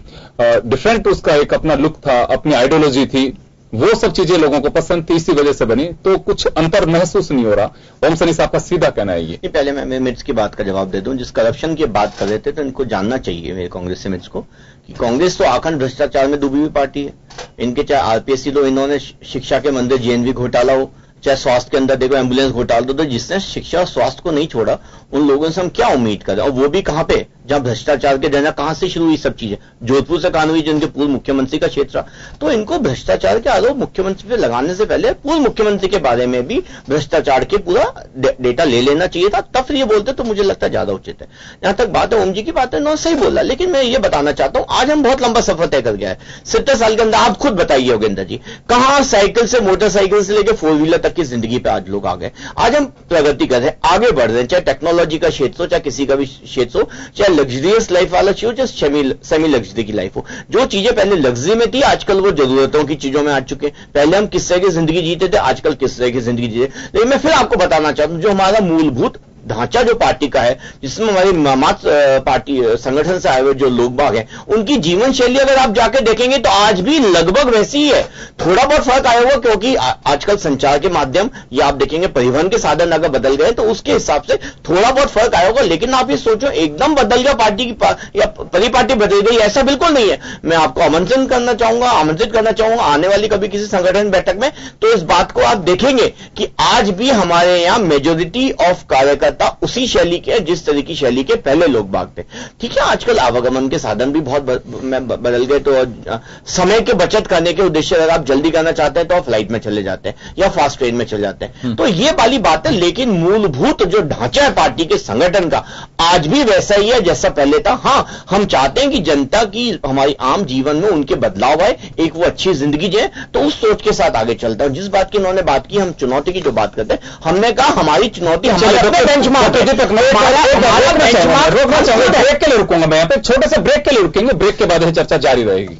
डिफरेंट उसका एक अपना लुक था, अपनी आइडियोलॉजी थी, वो सब चीजें लोगों को पसंद थी, इसी वजह से बनी, तो कुछ अंतर महसूस नहीं हो रहा। ओम सैनी साहब का सीधा कहना है ये। पहले मैं मिर्च की बात का जवाब दे दूं। जिस करप्शन की बात कर रहे थे, तो इनको जानना चाहिए मेरे कांग्रेस से मिर्च को कि कांग्रेस तो आखंड भ्रष्टाचार में डूबी हुई पार्टी है। इनके चाहे आरपीएससी लो, इन्होंने शिक्षा के मंदिर जेएनवी घोटाला हो, चाहे स्वास्थ्य के अंदर देखो एम्बुलेंस घोटाला दो, तो जिसने शिक्षा और स्वास्थ्य को नहीं छोड़ा, उन लोगों से हम क्या उम्मीद करें? और वो भी कहां पे, जहां भ्रष्टाचार के डंडा कहां से शुरू हुई सब चीजें? जोधपुर से कानूनी, जिनके पूर्व मुख्यमंत्री का क्षेत्र। तो इनको भ्रष्टाचार के आरोप मुख्यमंत्री पे लगाने से पहले पूर्व मुख्यमंत्री के बारे में भी भ्रष्टाचार के पूरा डेटा ले लेना चाहिए था, तब फिर ये बोलते, तो मुझे लगता है ज्यादा उचित है। यहां तक बात है ओम जी की बात है, उन्होंने सही बोला, लेकिन मैं ये बताना चाहता हूं, आज हम बहुत लंबा सफर तय कर गया है 70 साल के अंदर। आप खुद बताइए योगेंद्र जी, कहां साइकिल से, मोटरसाइकिल से लेकर 4 व्हीलर तक की जिंदगी पे आज लोग आ गए। आज हम प्रगति कर रहे हैं, आगे बढ़ रहे हैं, चाहे टेक्नोलॉजी का क्षेत्र हो, चाहे किसी का भी क्षेत्र हो, चाहे लग्जरियस लाइफ वाला चाहिए हो, चाहे सेमी लग्जरी की लाइफ हो। जो चीजें पहले लग्जरी में थी, आजकल वो जरूरतों की चीजों में आ चुके हैं। पहले हम किस तरह की जिंदगी जीते थे, आजकल किस तरह की जिंदगी जीते। लेकिन मैं फिर आपको बताना चाहता हूं, जो हमारा मूलभूत ढांचा जो पार्टी का है, जिसमें हमारी मात पार्टी संगठन से आए हुए जो लोग बाग हैं, उनकी जीवन शैली अगर आप जाके देखेंगे तो आज भी लगभग वैसी ही है। थोड़ा बहुत फर्क आया हुआ, क्योंकि आजकल संचार के माध्यम या आप देखेंगे परिवहन के साधन अगर बदल गए तो उसके हिसाब से थोड़ा बहुत फर्क आया होगा। लेकिन आप ये सोचो एकदम बदल गया पार्टी की या परिपाटी बदल गई, ऐसा बिल्कुल नहीं है। मैं आपको आमंत्रित करना चाहूंगा आने वाली कभी किसी संगठन बैठक में, तो इस बात को आप देखेंगे कि आज भी हमारे यहां मेजोरिटी ऑफ कार्यकर्ता कार्यकर्ता उसी शैली के, जिस तरह की शैली के पहले लोग बाग थे। ठीक है, आजकल आवागमन के साधन भी बहुत बदल गए, तो समय के बचत करने के उद्देश्य अगर आप जल्दी करना चाहते हैं तो आप फ्लाइट में चले जाते हैं या फास्ट ट्रेन में चले जाते हैं, तो ये वाली बात है। लेकिन मूलभूत जो ढांचा है पार्टी के संगठन का आज भी वैसा ही है जैसा पहले था। हां, हम चाहते हैं कि जनता की, हमारी आम जीवन में उनके बदलाव आए, एक वो अच्छी जिंदगी जिए, तो उस सोच के साथ आगे चलता है। जिस बात की उन्होंने बात की, हम चुनौती की जो बात करते हैं, हमने कहा हमारी चुनौती हमारे बेंचमार्क रोकना चाहूंगा, ब्रेक के लिए रुकूंगा मैं यहाँ पे, छोटे से ब्रेक के लिए रुकेंगे, ब्रेक के बाद यह चर्चा जारी रहेगी।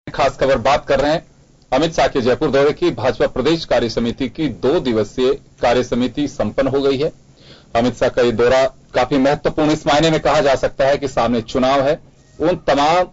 खास खबर बात कर रहे हैं अमित शाह के जयपुर दौरे की। भाजपा प्रदेश कार्य समिति की 2 दिवसीय कार्य समिति संपन्न हो गई है। अमित शाह का ये दौरा काफी महत्वपूर्ण इस मायने में कहा जा सकता है कि सामने चुनाव है। उन तमाम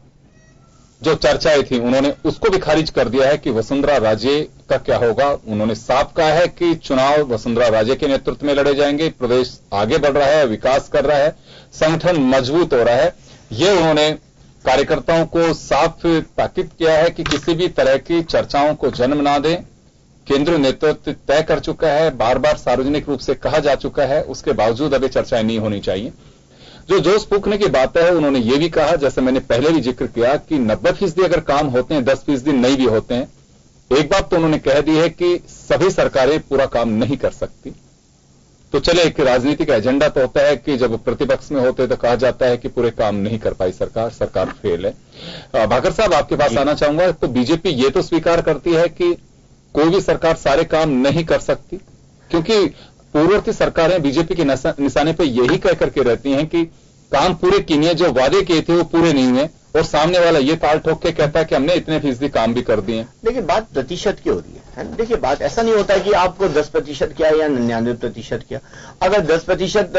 जो चर्चाएं थी उन्होंने उसको भी खारिज कर दिया है कि वसुंधरा राजे का क्या होगा। उन्होंने साफ कहा है कि चुनाव वसुंधरा राजे के नेतृत्व में लड़े जाएंगे। प्रदेश आगे बढ़ रहा है, विकास कर रहा है, संगठन मजबूत हो रहा है। ये उन्होंने कार्यकर्ताओं को साफ ताकीद किया है कि किसी भी तरह की चर्चाओं को जन्म ना दें। केंद्रीय नेतृत्व तय कर चुका है, बार बार सार्वजनिक रूप से कहा जा चुका है, उसके बावजूद अभी चर्चाएं नहीं होनी चाहिए। जो जोश फूकने की बात है, उन्होंने ये भी कहा, जैसे मैंने पहले भी जिक्र किया, कि 90% अगर काम होते हैं, 10% नहीं भी होते हैं। एक बात तो उन्होंने कह दी है कि सभी सरकारें पूरा काम नहीं कर सकती। तो चले, एक राजनीतिक एजेंडा तो होता है कि जब प्रतिपक्ष में होते तो कहा जाता है कि पूरे काम नहीं कर पाई सरकार, सरकार फेल है। भाकर साहब, आपके पास आना चाहूंगा। तो बीजेपी ये तो स्वीकार करती है कि कोई भी सरकार सारे काम नहीं कर सकती, क्योंकि पूर्ववर्ती सरकारें बीजेपी के निशाने पर यही कह करके रहती हैं कि काम पूरे किए, जो वादे किए थे वो पूरे नहीं हुए, और सामने वाला ये ताल ठोक के कहता है कि हमने इतने फीसदी काम भी कर दिए। देखिए, बात प्रतिशत की हो रही है। देखिए, बात ऐसा नहीं होता है कि आपको 10% किया या 99% किया। अगर 10%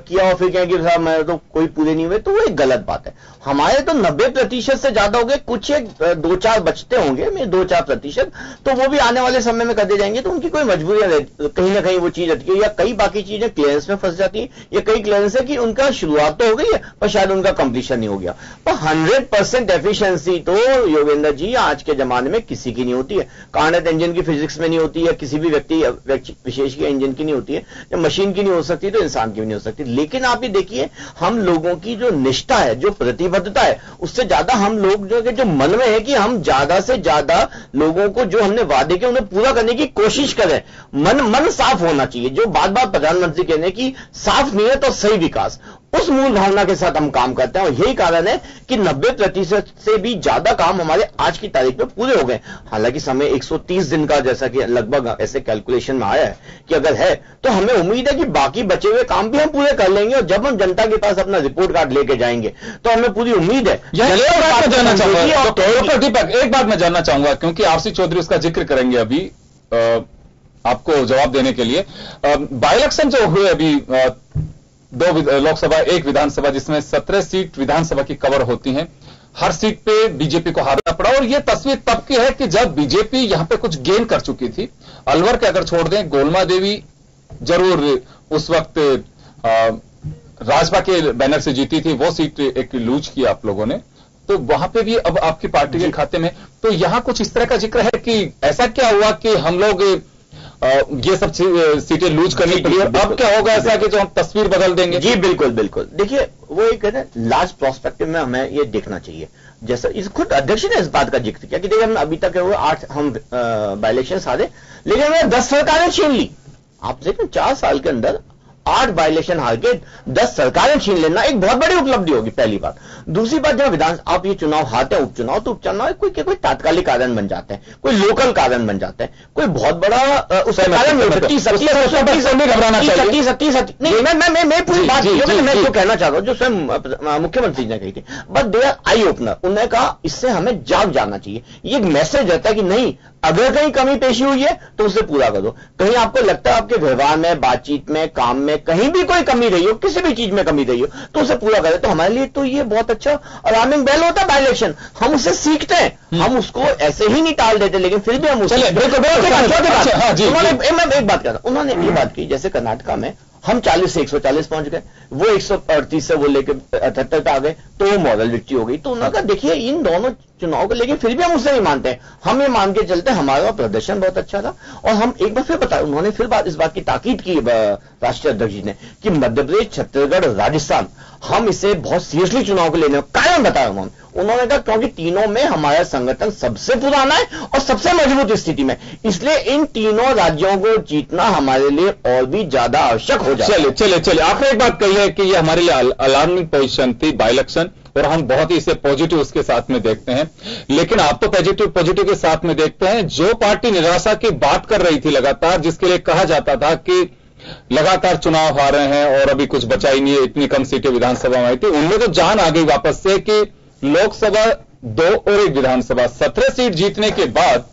किया और फिर कहें कि साहब मैं तो कोई पूरे नहीं हुए, तो वो एक गलत बात है। हमारे तो 90% से ज्यादा हो गए, कुछ एक 2-4 बचते होंगे, 2-4%, तो वो भी आने वाले समय में कर दे जाएंगे। तो उनकी कोई मजबूरी कहीं ना कहीं वो चीज अटकी है, या कई बाकी चीजें क्लियरेंस में फंस जाती है, या कई क्लियरेंस है कि उनका शुरुआत तो हो गई है पर शायद उनका कंप्लीशन नहीं हो गया। पर 100% एफिशिएंसी तो योगेंद्र जी आज के जमाने में किसी की नहीं होती है। कार्नेट इंजन की फिजिक्स में नहीं होती है, किसी भी व्यक्ति विशेष के इंजन की नहीं होती है, या मशीन की नहीं हो सकती, तो इंसान की भी नहीं हो सकती। लेकिन आप ये देखिए, हम लोगों की जो निष्ठा है, जो प्रतिबद्धता है, उससे ज्यादा हम लोग जो मन में है कि हम ज्यादा से ज्यादा लोगों को जो हमने वादे किए उन्हें पूरा करने की कोशिश करें। मन साफ होना चाहिए। जो बात प्रधानमंत्री कहने की, साफ नीयत और सही विकास, उस मूल भावना के साथ हम काम करते हैं। और यही कारण है कि 90% से भी ज्यादा काम हमारे आज की तारीख में पूरे हो गए। हालांकि समय 130 दिन का, जैसा कि लगभग ऐसे कैलकुलेशन में आया है कि अगर है, तो हमें उम्मीद है कि बाकी बचे हुए काम भी हम पूरे कर लेंगे। और जब हम जनता के पास अपना रिपोर्ट कार्ड लेके जाएंगे तो हमें पूरी उम्मीद है। दीपक, एक बात मैं जानना चाहूंगा, क्योंकि आरसी चौधरी उसका जिक्र करेंगे अभी आपको जवाब देने के लिए। बाई इलेक्शन जो हुए अभी, 2 लोकसभा 1 विधानसभा, जिसमें 17 सीट विधानसभा की कवर होती हैं, हर सीट पे बीजेपी को हारना पड़ा। और यह तस्वीर तब की है कि जब बीजेपी यहां पे कुछ गेन कर चुकी थी। अलवर के अगर छोड़ दें, गोलमा देवी जरूर उस वक्त राजपा के बैनर से जीती थी, वो सीट एक लूज की आप लोगों ने, तो वहां पे भी अब आपकी पार्टी के खाते में। तो यहां कुछ इस तरह का जिक्र है कि ऐसा क्या हुआ कि हम लोग ये सब सीटें लूज करनी पड़ी, और अब क्या होगा ऐसा कि जो हम तस्वीर बदल देंगे? जी बिल्कुल बिल्कुल। देखिए, वो एक है ना, लार्ज प्रोस्पेक्टिव में हमें ये देखना चाहिए। जैसा इस खुद अध्यक्ष ने इस बात का जिक्र किया कि देखिए, हम अभी तक वो 8 हम बाई इलेक्शन हारे, लेकिन हमने 10 सरकारें छीन ली। आप देखें 4 साल के अंदर 8 बाय इलेक्शन हार के 10 सरकारें छीन लेना एक बहुत बड़ी उपलब्धि होगी, पहली बात। दूसरी बात, जब विधान आप ये चुनाव हारते हैं, उपचुनाव, तो उपचुनाव कोई तात्कालिक कारण बन जाते हैं, कोई लोकल कारण बन जाते हैं, कोई बहुत बड़ा उसका कारण नहीं होता। 30 मैं पूरी बात मैं जो कहना चाहता हूं, जो स्वयं मुख्यमंत्री ने कही थी, but they are eye opener. उन्होंने कहा इससे हमें जाग जाना चाहिए, ये एक मैसेज रहता है कि नहीं, अगर कहीं कमी पेशी हुई है तो उसे पूरा करो। कहीं आपको लगता है आपके व्यवहार में, बातचीत में, काम में कहीं भी कोई कमी रही हो, किसी भी चीज में कमी रही हो, तो उसे पूरा करें। तो हमारे लिए तो ये बहुत अच्छा अलार्मिंग बेल होता है बाय इलेक्शन। हम उससे सीखते हैं, हम उसको ऐसे ही नहीं टाल देते, लेकिन फिर भी हम उससे मैं एक बात कर रहा हूं, उन्होंने ये बात की, जैसे कर्नाटका में हम 40 से 140 पहुंच गए, वो 138 से वो लेके 78 पे आ गए, तो वो मॉडल विक्ट्री हो गई। तो उन्होंने कहा देखिए इन दोनों चुनाव को लेके फिर भी हम उससे नहीं मानते हैं, हम ये मान के चलते हैं हमारा प्रदर्शन बहुत अच्छा था। और हम एक बार फिर बताया, उन्होंने फिर इस बात की ताकीद की राष्ट्रीय अध्यक्ष जी ने कि मध्य प्रदेश, छत्तीसगढ़, राजस्थान, हम इसे बहुत सीरियसली चुनाव को लेने का कारण बताया उन्होंने कहा क्योंकि तीनों में हमारा संगठन सबसे पुराना है और सबसे मजबूत स्थिति में, इसलिए इन तीनों राज्यों को जीतना हमारे लिए और भी ज्यादा आवश्यक हो जाए। चलिए आखिर एक बात कही है कि ये हमारे लिए अलार्मिंग पोजीशन थी बाय इलेक्शन, और हम बहुत ही इसे पॉजिटिव उसके साथ में देखते हैं। लेकिन आप तो पॉजिटिव के साथ में देखते हैं, जो पार्टी निराशा की बात कर रही थी लगातार, जिसके लिए कहा जाता था कि लगातार चुनाव हार रहे हैं और अभी कुछ बचा ही नहीं है, इतनी कम सीटें विधानसभा में आई थी, उनमें तो जान आ गई वापस से कि लोकसभा 2 और 1 विधानसभा 17 सीट जीतने के बाद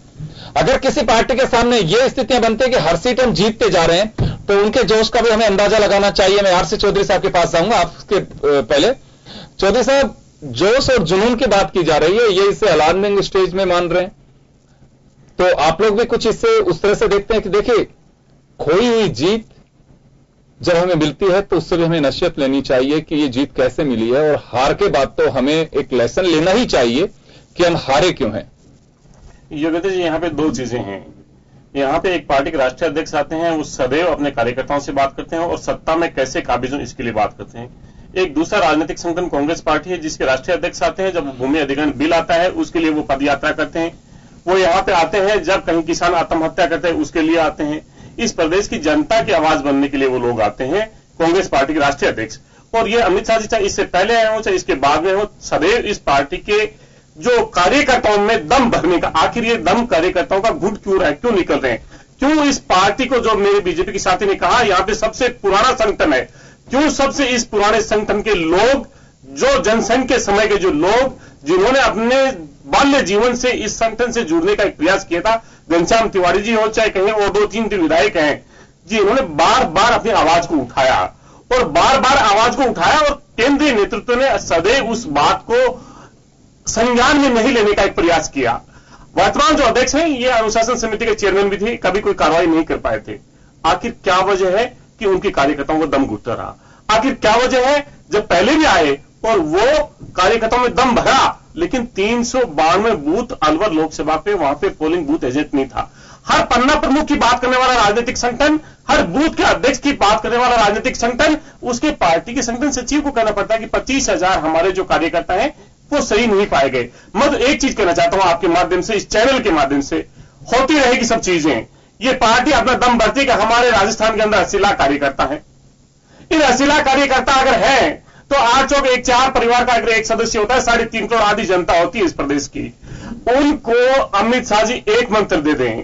अगर किसी पार्टी के सामने ये स्थितियां बनती है कि हर सीट हम जीतते जा रहे हैं, तो उनके जोश का भी हमें अंदाजा लगाना चाहिए। मैं आरसी चौधरी साहब के पास आऊंगा आपके पहले। चौधरी साहब, जोश और जुनून की बात की जा रही है, ये इसे अलार्मिंग स्टेज में मान रहे हैं, तो आप लोग भी कुछ इससे उस तरह से देखते हैं कि देखिए खोई हुई जीत जब हमें मिलती है तो उससे भी हमें नसीहत लेनी चाहिए कि ये जीत कैसे मिली है, और हार के बाद तो हमें एक लेसन लेना ही चाहिए कि हम हारे क्यों हैं। योगेंद्र जी, यहाँ पे 2 चीजें हैं। यहाँ पे एक पार्टी के राष्ट्रीय अध्यक्ष आते हैं, वो सदैव अपने कार्यकर्ताओं से बात करते हैं और सत्ता में कैसे काबिज हो इसके लिए बात करते हैं। एक दूसरा राजनीतिक संगठन कांग्रेस पार्टी है, जिसके राष्ट्रीय अध्यक्ष आते हैं, जब भूमि अधिग्रहण बिल आता है उसके लिए वो पद यात्रा करते हैं। वो यहाँ पे आते हैं जब कहीं किसान आत्महत्या करते हैं उसके लिए आते हैं। इस प्रदेश की जनता की आवाज बनने के लिए वो लोग आते हैं, कांग्रेस पार्टी के राष्ट्रीय अध्यक्ष। और ये अमित शाह जी चाहे इससे पहले आए हो चाहे इसके बाद में हो, सदैव इस पार्टी के जो कार्यकर्ताओं में दम भरने का, आखिर ये दम कार्यकर्ताओं का घुट क्यों रहा है, क्यों निकल रहे हैं, क्यों इस पार्टी को, जो मेरे बीजेपी के साथी ने कहा यहाँ पे सबसे पुराना संगठन है, क्यों सबसे इस पुराने संगठन के लोग, जो जनसंघ के समय के जो लोग जिन्होंने अपने बाल्य जीवन से इस संगठन से जुड़ने का एक प्रयास किया था, घनश्याम तिवारी जी हो चाहे कहीं और 2-3 विधायक हैं जी, इन्होंने बार बार अपनी आवाज को उठाया और बार बार आवाज को उठाया, और केंद्रीय नेतृत्व ने सदैव उस बात को संज्ञान में नहीं लेने का एक प्रयास किया। वर्तमान जो अध्यक्ष हैं ये अनुशासन समिति के चेयरमैन भी थे, कभी कोई कार्रवाई नहीं कर पाए थे। आखिर क्या वजह है कि उनके कार्यकर्ताओं को दम घुटता रहा? आखिर क्या वजह है जब पहले भी आए और वो कार्यकर्ताओं में दम भरा, लेकिन 392 बूथ अलवर लोकसभा पे वहां पे पोलिंग बूथ एजेंट नहीं था। हर पन्ना प्रमुख की बात करने वाला राजनीतिक संगठन, हर बूथ के अध्यक्ष की बात करने वाला राजनीतिक संगठन, उसके पार्टी के संगठन सचिव को कहना पड़ता है कि 25,000 हमारे जो कार्यकर्ता हैं वो सही नहीं पाए गए। मैं तो एक चीज कहना चाहता हूं आपके माध्यम से, इस चैनल के माध्यम से, होती रहेगी सब चीजें। ये पार्टी अपना दम भरती है कि हमारे राजस्थान के अंदर 80 लाख कार्यकर्ता है। इन 80 लाख कार्यकर्ता अगर है तो 8 चौक एक 4 परिवार का अगर एक सदस्य होता है, 3.5 करोड़ आधी जनता होती है इस प्रदेश की। उनको अमित शाह जी एक मंत्र दे दें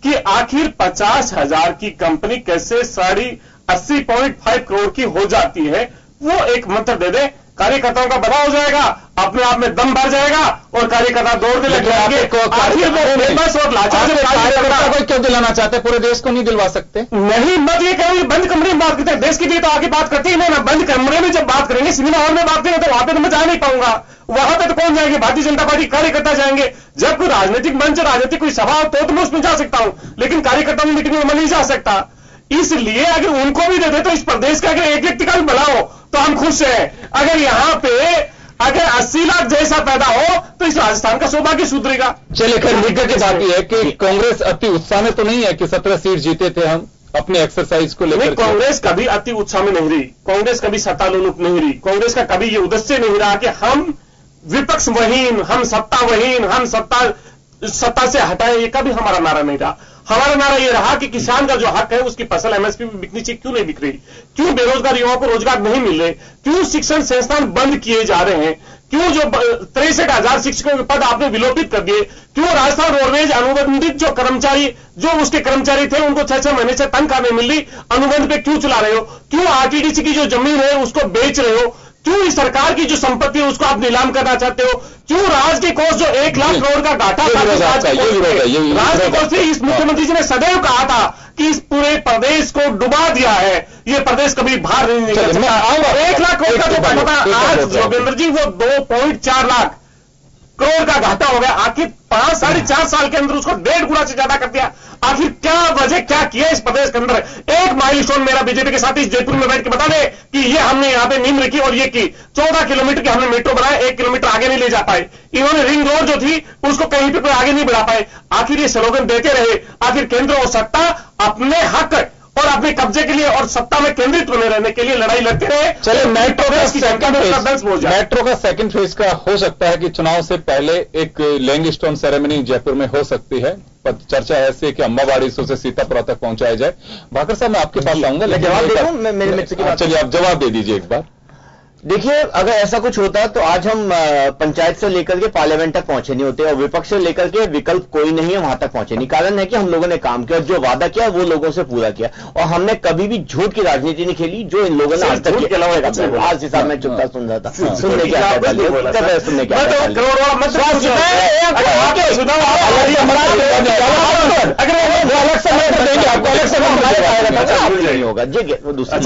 कि आखिर 50,000 की कंपनी कैसे 80.5 करोड़ की हो जाती है, वो एक मंत्र दे दे, कार्यकर्ताओं का बड़ा हो जाएगा, अपने आप में दम भर जाएगा और कार्यकर्ता दौड़ने लग जाएंगे। बस और लाचार को क्यों दिलाना चाहते हैं, पूरे देश को नहीं दिलवा सकते? नहीं, मत ये कहो बंद कमरे में बात करते हैं, देश के लिए तो आगे बात करते ही नहीं ना। बंद कमरे में जब बात करेंगे, सिनेमा हॉल में बात करेंगे तो वहां पे तो मैं जा नहीं पाऊंगा, वहां पे तो कौन जाएंगे? भारतीय जनता पार्टी कार्यकर्ता जाएंगे। जब कोई राजनीतिक मंच, राजनीतिक कोई सभा हो तो मैं उसमें जा सकता हूं, लेकिन कार्यकर्ताओं मीटिंग में मैं नहीं जा सकता। इसलिए अगर उनको भी दे दे तो इस प्रदेश का अगर एक व्यक्ति का भी भला हो तो हम खुश हैं। अगर यहां पे अगर 80 लाख जैसा पैदा हो तो इस राजस्थान का सौभाग्य सुधरेगा। चलिए, खैर मुद्दे की बात यह है कि कांग्रेस अति उत्साह में तो नहीं है कि 17 सीट जीते थे हम अपने एक्सरसाइज को लेकर। कांग्रेस कभी अति उत्साह में नहीं रही, कांग्रेस कभी सत्तालोलुप नहीं रही, कांग्रेस का कभी यह उद्देश्य नहीं रहा कि हम विपक्ष वहीन, हम सत्ता वहीन, हम सत्ता से हटाए, ये कभी हमारा नारा नहीं रहा। हमारा नारा ये रहा कि किसान का जो हक है उसकी फसल एमएसपी में बिकनी चाहिए, क्यों नहीं बिक रही, क्यों बेरोजगार युवाओं को रोजगार नहीं मिल रहे, क्यों शिक्षण संस्थान बंद किए जा रहे हैं, क्यों जो 63,000 शिक्षकों के पद आपने विलोपित कर दिए, क्यों राजस्थान रोडवेज अनुबंधित जो कर्मचारी जो उसके कर्मचारी थे उनको 6-6 महीने से तनख्वाह नहीं मिल रही, अनुबंध पे क्यों चला रहे हो, क्यों आरटीडीसी की जो जमीन है उसको बेच रहे हो, क्यों इस सरकार की जो संपत्ति है उसको आप नीलाम करना चाहते हो, क्यों राज्य के कोष जो 1 लाख करोड़ का घाटा था राज्य के कोष से इस मुख्यमंत्री जी ने सदैव कहा था कि इस पूरे प्रदेश को डुबा दिया है, ये प्रदेश कभी बाहर नहीं निकल सकता। 1 लाख करोड़ का जो घाटा था आज योगेंद्र जी वो 2.4 लाख करोड़ का घाटा हो गया। आखिर 5-4.5 साल के अंदर उसको 1.5 गुना से ज्यादा कर दिया। आखिर क्या वजह, क्या किया इस प्रदेश के अंदर? एक माइलस्टोन मेरा बीजेपी के साथी जयपुर में बैठ के बता दे कि ये हमने यहाँ पे नींव रखी और ये की 14 किलोमीटर की हमने मेट्रो बनाया, 1 किलोमीटर आगे नहीं ले जा पाए। इन्होंने रिंग रोड जो थी उसको कहीं पे कोई आगे नहीं बढ़ा पाए। आखिर ये स्लोगन देते रहे, आखिर केंद्र और सत्ता अपने हक और अपने कब्जे के लिए और सत्ता में केंद्रित बने रहने के लिए लड़ाई लड़ते रहे। चलिए मेट्रो का सेकंड फेज का हो सकता है कि चुनाव से पहले एक लेंग स्टोन सेरेमनी जयपुर में हो सकती है। चर्चा ऐसी है कि अम्बावाड़ी से उसे सीतापुरा तक पहुंचाया जाए। भाकर साहब मैं आपके पास आऊंगा, लेकिन जवाब दे दूं मेरे मित्र की बात। चलिए आप जवाब दे दीजिए एक बार। देखिए, अगर ऐसा कुछ होता तो आज हम पंचायत से लेकर के पार्लियामेंट तक पहुंचे नहीं होते और विपक्ष से लेकर के विकल्प कोई नहीं है वहां तक पहुंचे नहीं। कारण है कि हम लोगों ने काम किया, जो वादा किया वो लोगों से पूरा किया और हमने कभी भी झूठ की राजनीति नहीं खेली जो इन लोगों ने आज तक किया। आज हिसाब में चुपचाप सुन रहा था, सुनने क्या सुनने क्या होगा दूसरी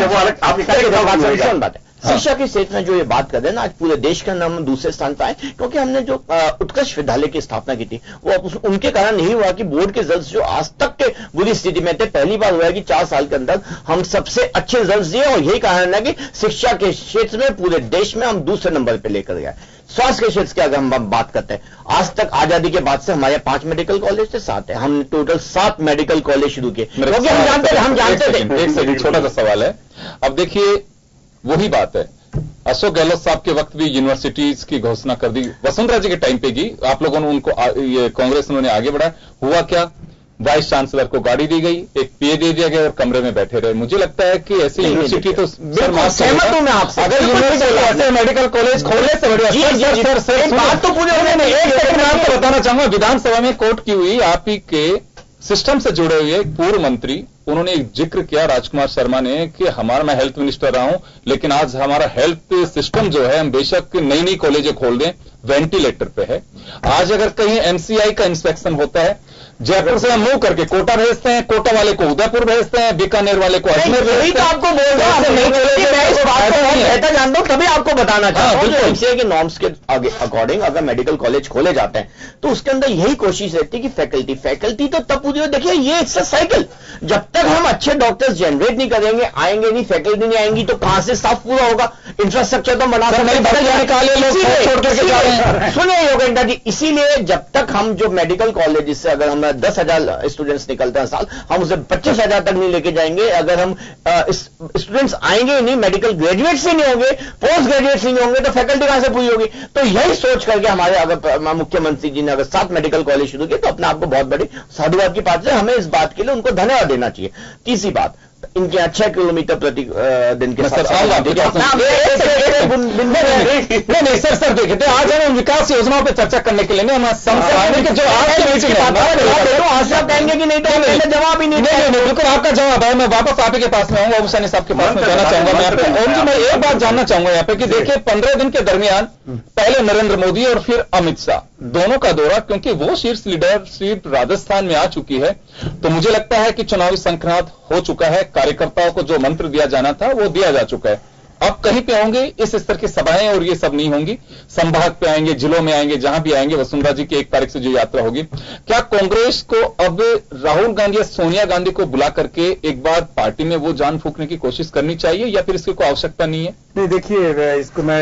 बात है। शिक्षा के क्षेत्र में जो ये बात कर रहे हैं ना, आज पूरे देश के अंदर हम दूसरे स्थान पर आए क्योंकि हमने जो उत्कृष्ट विद्यालय की स्थापना की थी वो उनके कारण नहीं हुआ कि बोर्ड के रिजल्ट जो आज तक के बुरी स्थिति में थे, पहली बार हुआ है कि 4 साल के अंदर हम सबसे अच्छे रिजल्ट दिए और यही कारण है कि शिक्षा के क्षेत्र में पूरे देश में हम दूसरे नंबर पर लेकर गए। स्वास्थ्य के क्षेत्र की अगर हम बात करते हैं, आज तक आजादी के बाद से हमारे 5 मेडिकल कॉलेज थे, 7 है, हमने टोटल 7 मेडिकल कॉलेज शुरू किए क्योंकि हम जानते थे। एक सेकंड, छोटा सा सवाल है। अब देखिए वही बात है, अशोक गहलोत साहब के वक्त भी यूनिवर्सिटीज की घोषणा कर दी, वसुंधरा जी के टाइम पे की, आप लोगों ने उनको ये कांग्रेस उन्होंने आगे बढ़ाया। हुआ क्या? वाइस चांसलर को गाड़ी दी गई, एक पीए दे दिया गया और कमरे में बैठे रहे। मुझे लगता है कि ऐसी यूनिवर्सिटी तो सहमत हूं मैं आपसे। अगर यूनिवर्सिटी ऐसे मेडिकल कॉलेज खोलने से बढ़िया बात तो पूरी होने नहीं। एक सेकंड मैं आपको बताना चाहूंगा, विधानसभा में कोर्ट की हुई आप ही के सिस्टम से जुड़े हुए एक पूर्व मंत्री, उन्होंने एक जिक्र किया राजकुमार शर्मा ने कि मैं हेल्थ मिनिस्टर रहा हूं लेकिन आज हमारा हेल्थ सिस्टम जो है हम बेशक नई नई कॉलेजें खोल दें वेंटिलेटर पे है। आज अगर कहीं एमसीआई का इंस्पेक्शन होता है, जयपुर से हम मूव करके कोटा भेजते हैं, कोटा वाले को उदयपुर भेजते हैं, बीकानेर वाले को अजमेर भेजते हैं। तो आपको बोल रहा हूं, मैं इस बात को बेहतर जानता हूं तभी आपको बताना चाहता हूं। एमसीआई के नॉर्म्स के अकॉर्डिंग अगर मेडिकल कॉलेज खोले जाते हैं तो उसके अंदर यही कोशिश रहती है कि फैकल्टी तो तब पूरी हो। देखिए ये इट्स अ साइकिल, जब तक हम अच्छे डॉक्टर्स जनरेट नहीं करेंगे, आएंगे नहीं, फैकल्टी नहीं आएंगी तो कहां से साफ पूरा होगा? इंफ्रास्ट्रक्चर तो बना सुनिए योगेंद्र जी, इसीलिए जब तक हम जो मेडिकल कॉलेज से अगर हम 10,000 स्टूडेंट्स निकलते हैं साल, हम उसे 25,000 तक नहीं लेके जाएंगे। अगर हम स्टूडेंट्स आएंगे नहीं, मेडिकल ग्रेजुएट्स ही नहीं होंगे, पोस्ट ग्रेजुएट्स ही नहीं होंगे तो फैकल्टी कहां से पूरी होगी? तो यही सोच करके हमारे अगर मुख्यमंत्री जी ने अगर 7 मेडिकल कॉलेज शुरू किए तो अपने आप को बहुत बड़ी साधुवाद की बात है। हमें इस बात के लिए उनको धन्यवाद देना चाहिए। तीसरी बात, इनके 6 किलोमीटर प्रति दिन के साथ नहीं सर देखिए, आज हम विकास योजनाओं पर चर्चा करने के लिए नहीं, हम जो आज की मीटिंग कहेंगे कि नहीं तो जवाब ही नहीं। बिल्कुल आपका जवाब है। मैं वापस आप ही के पास में आऊंगा, ओम सैनी साहब के पास में जाना चाहूंगा। मैं ओम जी मैं एक बात जानना चाहूंगा यहाँ पे कि देखिए 15 दिन के दरमियान पहले नरेंद्र मोदी और फिर अमित शाह दोनों का दौरा, क्योंकि वो शीर्ष लीडरशिप राजस्थान में आ चुकी है, तो मुझे लगता है कि चुनावी संक्रांत हो चुका है। कार्यकर्ताओं को जो मंत्र दिया जाना था वो दिया जा चुका है। अब कहीं पे होंगे इस स्तर की सभाएं और ये सब नहीं होंगी, संभाग पे आएंगे, जिलों में आएंगे, जहां भी आएंगे। वसुंधरा जी की 1 तारीख से जो यात्रा होगी, क्या कांग्रेस को अब राहुल गांधी या सोनिया गांधी को बुला करके एक बार पार्टी में वो जान फूंकने की कोशिश करनी चाहिए या फिर इसकी कोई आवश्यकता नहीं है? नहीं, देखिए इसको मैं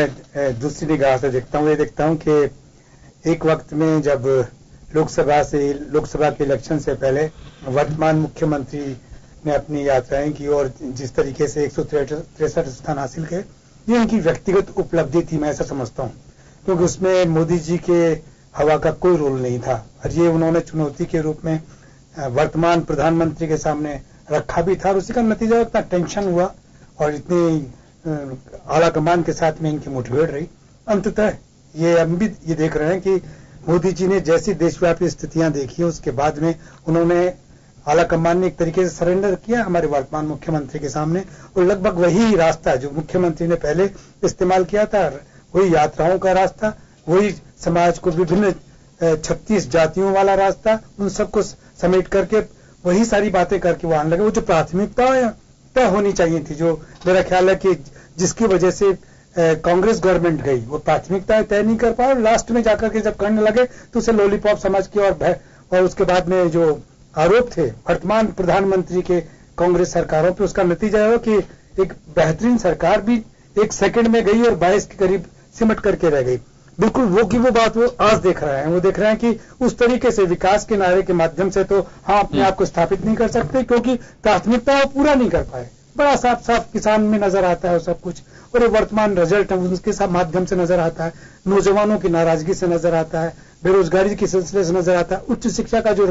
दूसरी निगाह से देखता हूं। ये देखता हूं कि एक वक्त में जब लोकसभा के इलेक्शन से पहले वर्तमान मुख्यमंत्री ने अपनी यात्राएं की और जिस तरीके से 163 स्थान हासिल किए, ये उनकी व्यक्तिगत उपलब्धि थी, मैं ऐसा समझता हूं, क्योंकि उसमें मोदी जी के हवा का कोई रोल नहीं था और ये उन्होंने चुनौती के रूप में वर्तमान प्रधानमंत्री के सामने रखा भी था और उसी का नतीजा इतना टेंशन हुआ और इतनी आला कमान के साथ में इनकी मुठभेड़ रही। अंततः ये हम भी ये देख रहे हैं कि मोदी जी ने जैसी देशव्यापी स्थितियां देखी उसके बाद में उन्होंने आला कमान ने एक तरीके से सरेंडर किया हमारे वर्तमान मुख्यमंत्री के सामने और लगभग वही रास्ता जो मुख्यमंत्री ने पहले इस्तेमाल किया था, वही यात्राओं का रास्ता, वही समाज को विभिन्न 36 जातियों वाला रास्ता, उन सबको समेट करके वही सारी बातें करके वो आने लगे। वो जो प्राथमिकता तय होनी चाहिए थी, जो मेरा ख्याल है कि जिसकी वजह से कांग्रेस गवर्नमेंट गई, वो प्राथमिकताएं तय नहीं कर पाए और लास्ट में जाकर के जब करने लगे तो उसे लॉलीपॉप समझ के और उसके बाद में जो आरोप थे वर्तमान प्रधानमंत्री के कांग्रेस सरकारों पे, उसका नतीजा है कि एक बेहतरीन सरकार भी एक सेकंड में गई और 22 के करीब सिमट करके रह गई। बिल्कुल वो बात वो आज देख रहे हैं। वो देख रहे हैं कि उस तरीके से विकास के नारे के माध्यम से तो अपने आप को स्थापित नहीं कर सकते क्योंकि प्राथमिकता वो पूरा नहीं कर पाए। बड़ा साफ साफ किसान में नजर आता है सब कुछ और वर्तमान रिजल्ट है उसके माध्यम से नजर आता है, नौजवानों की नाराजगी से नजर आता है, बेरोजगारी के सिलसिले से नजर आता है, उच्च शिक्षा का जो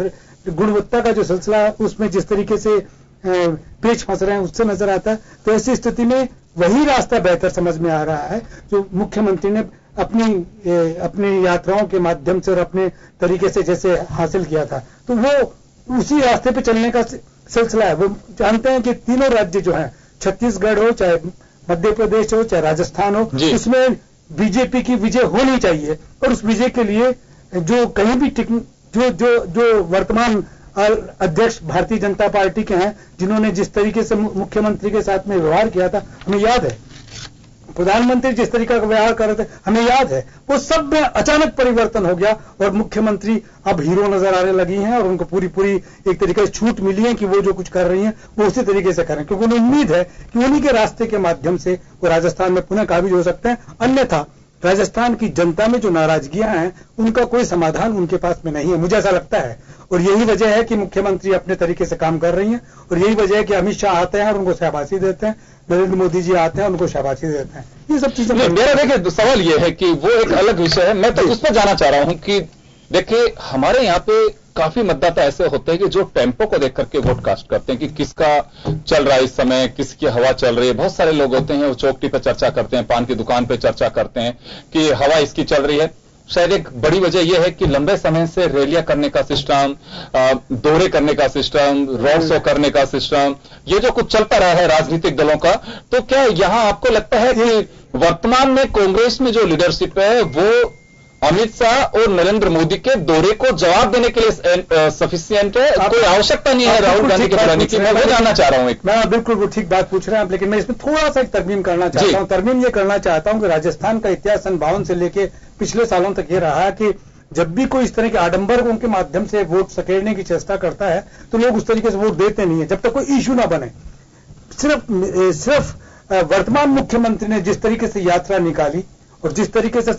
गुणवत्ता का जो सिलसिला है उसमें जिस तरीके से पेच फंस रहे हैं उससे नजर आता है। तो ऐसी स्थिति में वही रास्ता बेहतर समझ में आ रहा है जो मुख्यमंत्री ने अपनी यात्राओं के माध्यम से और अपने तरीके से जैसे हासिल किया था, तो वो उसी रास्ते पे चलने का सिलसिला है। वो जानते हैं कि तीनों राज्य जो हैं, छत्तीसगढ़ हो चाहे मध्य प्रदेश हो चाहे राजस्थान हो, उसमें बीजेपी की विजय होनी चाहिए और उस विजय के लिए जो कहीं भी जो वर्तमान अध्यक्ष भारतीय जनता पार्टी के हैं, जिन्होंने जिस तरीके से मुख्यमंत्री के साथ में व्यवहार किया था, हमें याद है, प्रधानमंत्री जिस तरीके का व्यवहार कर रहे थे हमें याद है, वो सब में अचानक परिवर्तन हो गया और मुख्यमंत्री अब हीरो नजर आने लगी हैं और उनको पूरी एक तरीके से छूट मिली है कि वो जो कुछ कर रही हैं वो उसी तरीके से करें, क्योंकि उन्हें उम्मीद है कि उन्हीं के रास्ते के माध्यम से वो राजस्थान में पुनः काबिज हो सकते हैं। अन्यथा राजस्थान की जनता में जो नाराजगियां हैं उनका कोई समाधान उनके पास में नहीं है, मुझे ऐसा लगता है। और यही वजह है कि मुख्यमंत्री अपने तरीके से काम कर रही हैं और यही वजह है कि अमित शाह आते हैं और उनको शाबाशी देते हैं, नरेंद्र मोदी जी आते हैं उनको शाबाशी देते हैं। ये सब चीजें मेरा देखिए सवाल ये है कि वो एक अलग विषय है, मैं तो उस पर जाना चाह रहा हूं कि देखिए हमारे यहाँ पे काफी मतदाता ऐसे होते हैं कि जो टेम्पो को देख करके वोट कास्ट करते हैं कि किसका चल रहा है इस समय, किसकी हवा चल रही है। बहुत सारे लोग होते हैं वो चौकटी पे चर्चा करते हैं, पान की दुकान पे चर्चा करते हैं कि हवा इसकी चल रही है। शायद एक बड़ी वजह यह है कि लंबे समय से रैलियां करने का सिस्टम, दौरे करने का सिस्टम, रोड शो करने का सिस्टम, ये जो कुछ चलता रहा है राजनीतिक दलों का, तो क्या यहां आपको लगता है कि वर्तमान में कांग्रेस में जो लीडरशिप है वो अमित शाह और नरेंद्र मोदी के दौरे को जवाब देने के लिए सफिशिएंट है? कोई आवश्यकता नहीं है राहुल गांधी के दौरान की, मैं वो जानना चाह रहा हूं। मैं बिल्कुल वो ठीक बात पूछ रहे हैं, लेकिन मैं इसमें थोड़ा सा एक तरमीम करना चाहता हूं। तरमीम ये करना चाहता हूं कि राजस्थान का इतिहास सन 52 से लेके पिछले सालों तक ये रहा है कि जब भी कोई इस तरह के आडंबर के माध्यम से वोट सकेड़ने की चेष्टा करता है तो लोग उस तरीके से वोट देते नहीं है जब तक कोई इश्यू ना बने। सिर्फ वर्तमान मुख्यमंत्री ने जिस तरीके से यात्रा निकाली और जिस तरीके से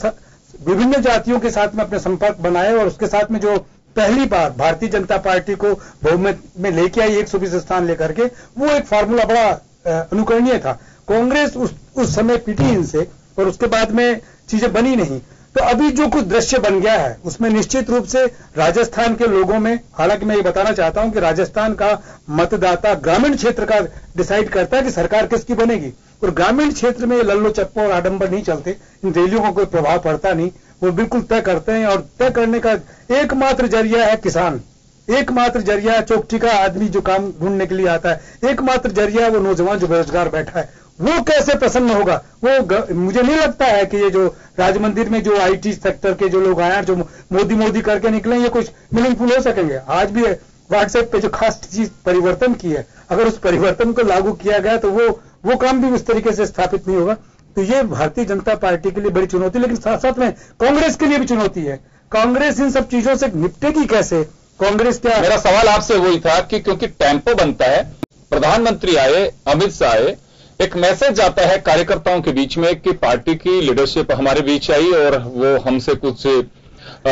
विभिन्न जातियों के साथ में अपने संपर्क बनाए और उसके साथ में जो पहली बार भारतीय जनता पार्टी को बहुमत में लेके आई 120 स्थान लेकर के, वो एक फार्मूला बड़ा अनुकरणीय था। कांग्रेस उस समय पीटी इनसे और उसके बाद में चीजें बनी नहीं। तो अभी जो कुछ दृश्य बन गया है उसमें निश्चित रूप से राजस्थान के लोगों में, हालांकि मैं ये बताना चाहता हूं कि राजस्थान का मतदाता ग्रामीण क्षेत्र का डिसाइड करता है कि सरकार किसकी बनेगी और ग्रामीण क्षेत्र में लल्लो चप्पो और आडंबर नहीं चलते, इन रैलियों का कोई प्रभाव पड़ता नहीं, वो बिल्कुल तय करते हैं और तय करने का एकमात्र जरिया है किसान, एकमात्र जरिया है चौकठी का आदमी जो काम ढूंढने के लिए आता है, एकमात्र जरिया है वो नौजवान जो बेरोजगार बैठा है। वो कैसे प्रसन्न होगा? वो मुझे नहीं लगता है कि ये जो राजमंदिर में जो आईटी सेक्टर के जो लोग आए हैं जो मोदी करके निकले ये कुछ मीनिंगफुल हो सकेंगे। आज भी व्हाट्सएप पे जो खास चीज परिवर्तन की है, अगर उस परिवर्तन को लागू किया गया तो वो काम भी उस तरीके से स्थापित नहीं होगा। तो ये भारतीय जनता पार्टी के लिए बड़ी चुनौती, लेकिन साथ साथ में कांग्रेस के लिए भी चुनौती है। कांग्रेस इन सब चीजों से निपटेगी कैसे? कांग्रेस क्या? मेरा सवाल आपसे वही था कि क्योंकि टेम्पो बनता है, प्रधानमंत्री आए, अमित शाह आए, एक मैसेज जाता है कार्यकर्ताओं के बीच में कि पार्टी की लीडरशिप हमारे बीच आई और वो हमसे कुछ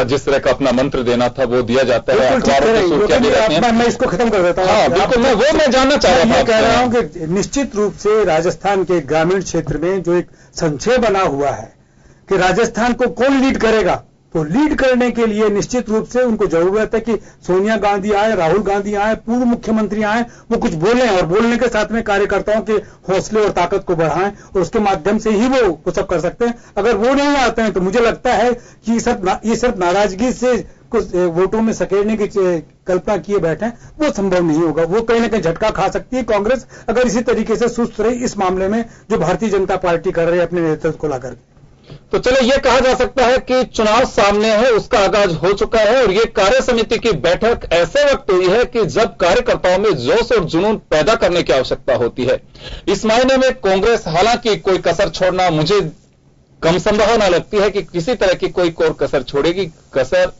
जिस तरह का अपना मंत्र देना था वो दिया जाता है। मैं इसको खत्म कर देता हूँ। हाँ बिल्कुल, मैं जानना चाह रहा था, कह रहा हूँ कि निश्चित रूप से राजस्थान के ग्रामीण क्षेत्र में जो एक संशय बना हुआ है कि राजस्थान को कौन लीड करेगा, तो लीड करने के लिए निश्चित रूप से उनको जरूरत है कि सोनिया गांधी आए, राहुल गांधी आए, पूर्व मुख्यमंत्री आए, वो कुछ बोलें और बोलने के साथ में कार्यकर्ताओं के हौसले और ताकत को बढ़ाएं और उसके माध्यम से ही वो सब कर सकते हैं। अगर वो नहीं आते हैं तो मुझे लगता है कि ये सिर्फ नाराजगी से कुछ वोटों में सकेड़ने की कल्पना किए बैठे हैं, वो संभव नहीं होगा। वो कहीं ना कहीं झटका खा सकती है कांग्रेस अगर इसी तरीके से सुस्त रही इस मामले में जो भारतीय जनता पार्टी कर रही है अपने नेतृत्व को लाकर। तो चलो यह कहा जा सकता है कि चुनाव सामने है, उसका आगाज हो चुका है और यह कार्य समिति की बैठक ऐसे वक्त हुई है कि जब कार्यकर्ताओं में जोश और जुनून पैदा करने की आवश्यकता होती है। इस मायने में कांग्रेस हालांकि कोई कसर छोड़ना मुझे कम संभावना लगती है कि किसी तरह की कोई और कसर छोड़ेगी, कसर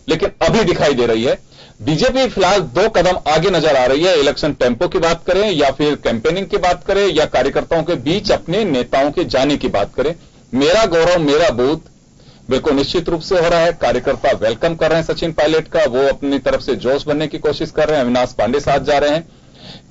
लेकिन अभी दिखाई दे रही है। बीजेपी फिलहाल 2 कदम आगे नजर आ रही है। इलेक्शन टेम्पो की बात करें या फिर कैंपेनिंग की बात करें या कार्यकर्ताओं के बीच अपने नेताओं के जाने की बात करें, मेरा गौरव मेरा बूथ बिल्कुल निश्चित रूप से हो रहा है। कार्यकर्ता वेलकम कर रहे हैं सचिन पायलट का, वो अपनी तरफ से जोश बनने की कोशिश कर रहे हैं। अविनाश पांडे साथ जा रहे हैं।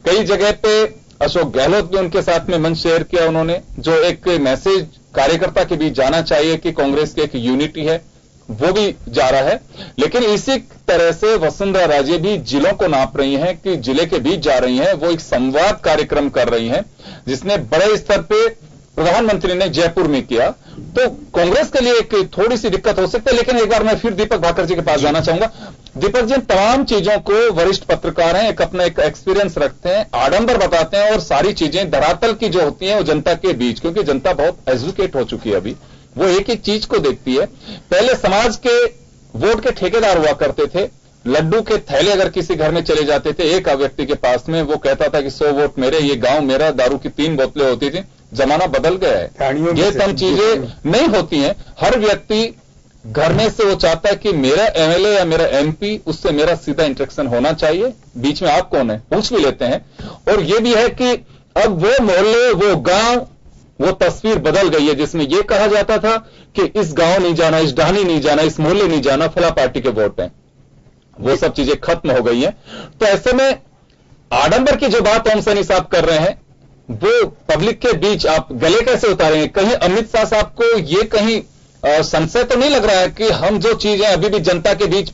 कई जगह पे अशोक गहलोत भी उनके साथ में मंच शेयर किया उन्होंने, जो एक मैसेज कार्यकर्ता के बीच जाना चाहिए कि कांग्रेस की एक यूनिटी है, वो भी जा रहा है। लेकिन इसी तरह से वसुंधरा राजे भी जिलों को नाप रही हैं कि जिले के बीच जा रही हैं। वो एक संवाद कार्यक्रम कर रही हैं जिसने बड़े स्तर पे प्रधानमंत्री ने जयपुर में किया। तो कांग्रेस के लिए एक थोड़ी सी दिक्कत हो सकती है। लेकिन एक बार मैं फिर दीपक भाकर जी के पास जाना चाहूंगा। दीपक जी, तमाम चीजों को वरिष्ठ पत्रकार हैं, अपना एक एक्सपीरियंस रखते हैं, आडंबर बताते हैं और सारी चीजें धरातल की जो होती हैं वो जनता के बीच, क्योंकि जनता बहुत एजुकेट हो चुकी है अभी, वो एक एक चीज को देखती है। पहले समाज के वोट के ठेकेदार हुआ करते थे। लड्डू के थैले अगर किसी घर में चले जाते थे एक व्यक्ति के पास में, वो कहता था कि 100 वोट मेरे, ये गांव मेरा, दारू की 3 बोतलें होती थी। जमाना बदल गया है, ये तमाम चीजें नहीं होती हैं। हर व्यक्ति घर में से वो चाहता है कि मेरा एमएलए या मेरा एमपी, उससे मेरा सीधा इंटरेक्शन होना चाहिए। बीच में आप कौन है पूछ भी लेते हैं। और ये भी है कि अब वो मोहल्ले, वो गांव, वो तस्वीर बदल गई है जिसमें यह कहा जाता था कि इस गांव नहीं जाना, इस ढाणी नहीं जाना, इस मोहल्ले नहीं जाना, फला पार्टी के वोट हैं। वो सब चीजें खत्म हो गई हैं। तो ऐसे में आडंबर की जो बात ओम सैनी साहब कर रहे हैं, वो पब्लिक के बीच आप गले कैसे उतारेंगे? कहीं अमित शाह साहब को ये कहीं संशय तो नहीं लग रहा है कि हम जो चीजें अभी भी जनता के बीच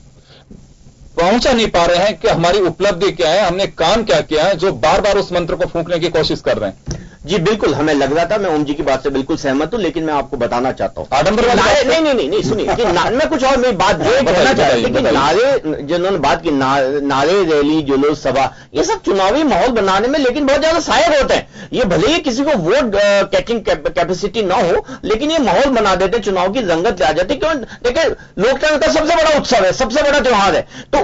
पहुंचा नहीं पा रहे हैं कि हमारी उपलब्धि क्या है, हमने काम क्या किया है, जो बार बार उस मंत्र को फूंकने की कोशिश कर रहे हैं? जी बिल्कुल, हमें लग रहा था, मैं ओम जी की बात से बिल्कुल सहमत हूं, लेकिन मैं आपको बताना चाहता हूं आडंबर नहीं सुनिए कि मैं कुछ और मेरी बात कहना चाहता हूं कि नारे जिन्होंने बात की, नारे, रैली, जुलूस, सभा, ये सब चुनावी माहौल बनाने में लेकिन बहुत ज्यादा सहायक होते हैं। ये भले ही किसी को वोट कैचिंग कैपेसिटी ना हो, लेकिन ये माहौल बना देते, चुनाव की रंगत ले आ जाती। क्यों? देखिए, लोकतंत्र का सबसे बड़ा उत्सव है, सबसे बड़ा त्योहार है, तो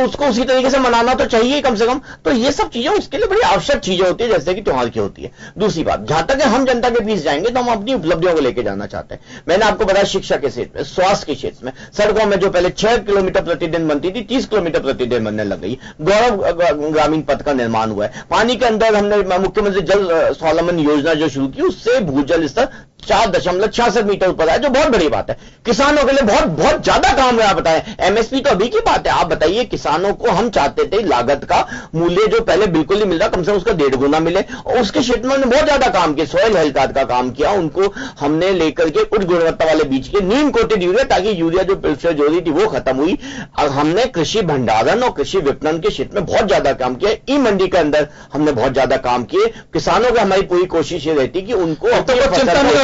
उसको उसी तरीके से मनाना तो चाहिए कम से कम। तो ये सब चीजें उसके लिए बड़ी आवश्यक चीजें होती है, जैसे कि त्योहार की होती है। दूसरी बात, जहां तक हम जनता के बीच जाएंगे तो हम अपनी उपलब्धियों को लेकर जाना चाहते हैं। मैंने आपको बताया शिक्षा के क्षेत्र में, स्वास्थ्य के क्षेत्र में, सड़कों में जो पहले 6 किलोमीटर प्रतिदिन बनती थी 30 किलोमीटर प्रतिदिन बनने लग गई। गौरव ग्रामीण पथ का निर्माण हुआ है। पानी के अंदर हमने मुख्यमंत्री जल स्वावलंबन योजना जो शुरू की, उससे भूजल स्तर 4.66 मीटर ऊपर है, जो बहुत बड़ी बात है। किसानों के लिए बहुत बहुत ज्यादा काम है। आप बताएं, एमएसपी तो अभी की बात है। आप बताइए, किसानों को हम चाहते थे लागत का मूल्य जो पहले बिल्कुल नहीं मिल रहा, कम से कम उसका 1.5 गुना मिले, और उसके क्षेत्र में हमने बहुत ज्यादा काम किया। सॉइल हेल्थ कार्ड का काम किया, उनको हमने लेकर के उच्च गुणवत्ता वाले बीज के नीम कोटेड यूरिया, ताकि यूरिया जो पिछले जो रही थी वो खत्म हुई। अब हमने कृषि भंडारण और कृषि विपणन के क्षेत्र में बहुत ज्यादा काम किया। ई मंडी के अंदर हमने बहुत ज्यादा काम किए। किसानों को हमारी पूरी कोशिश ये रहती कि उनको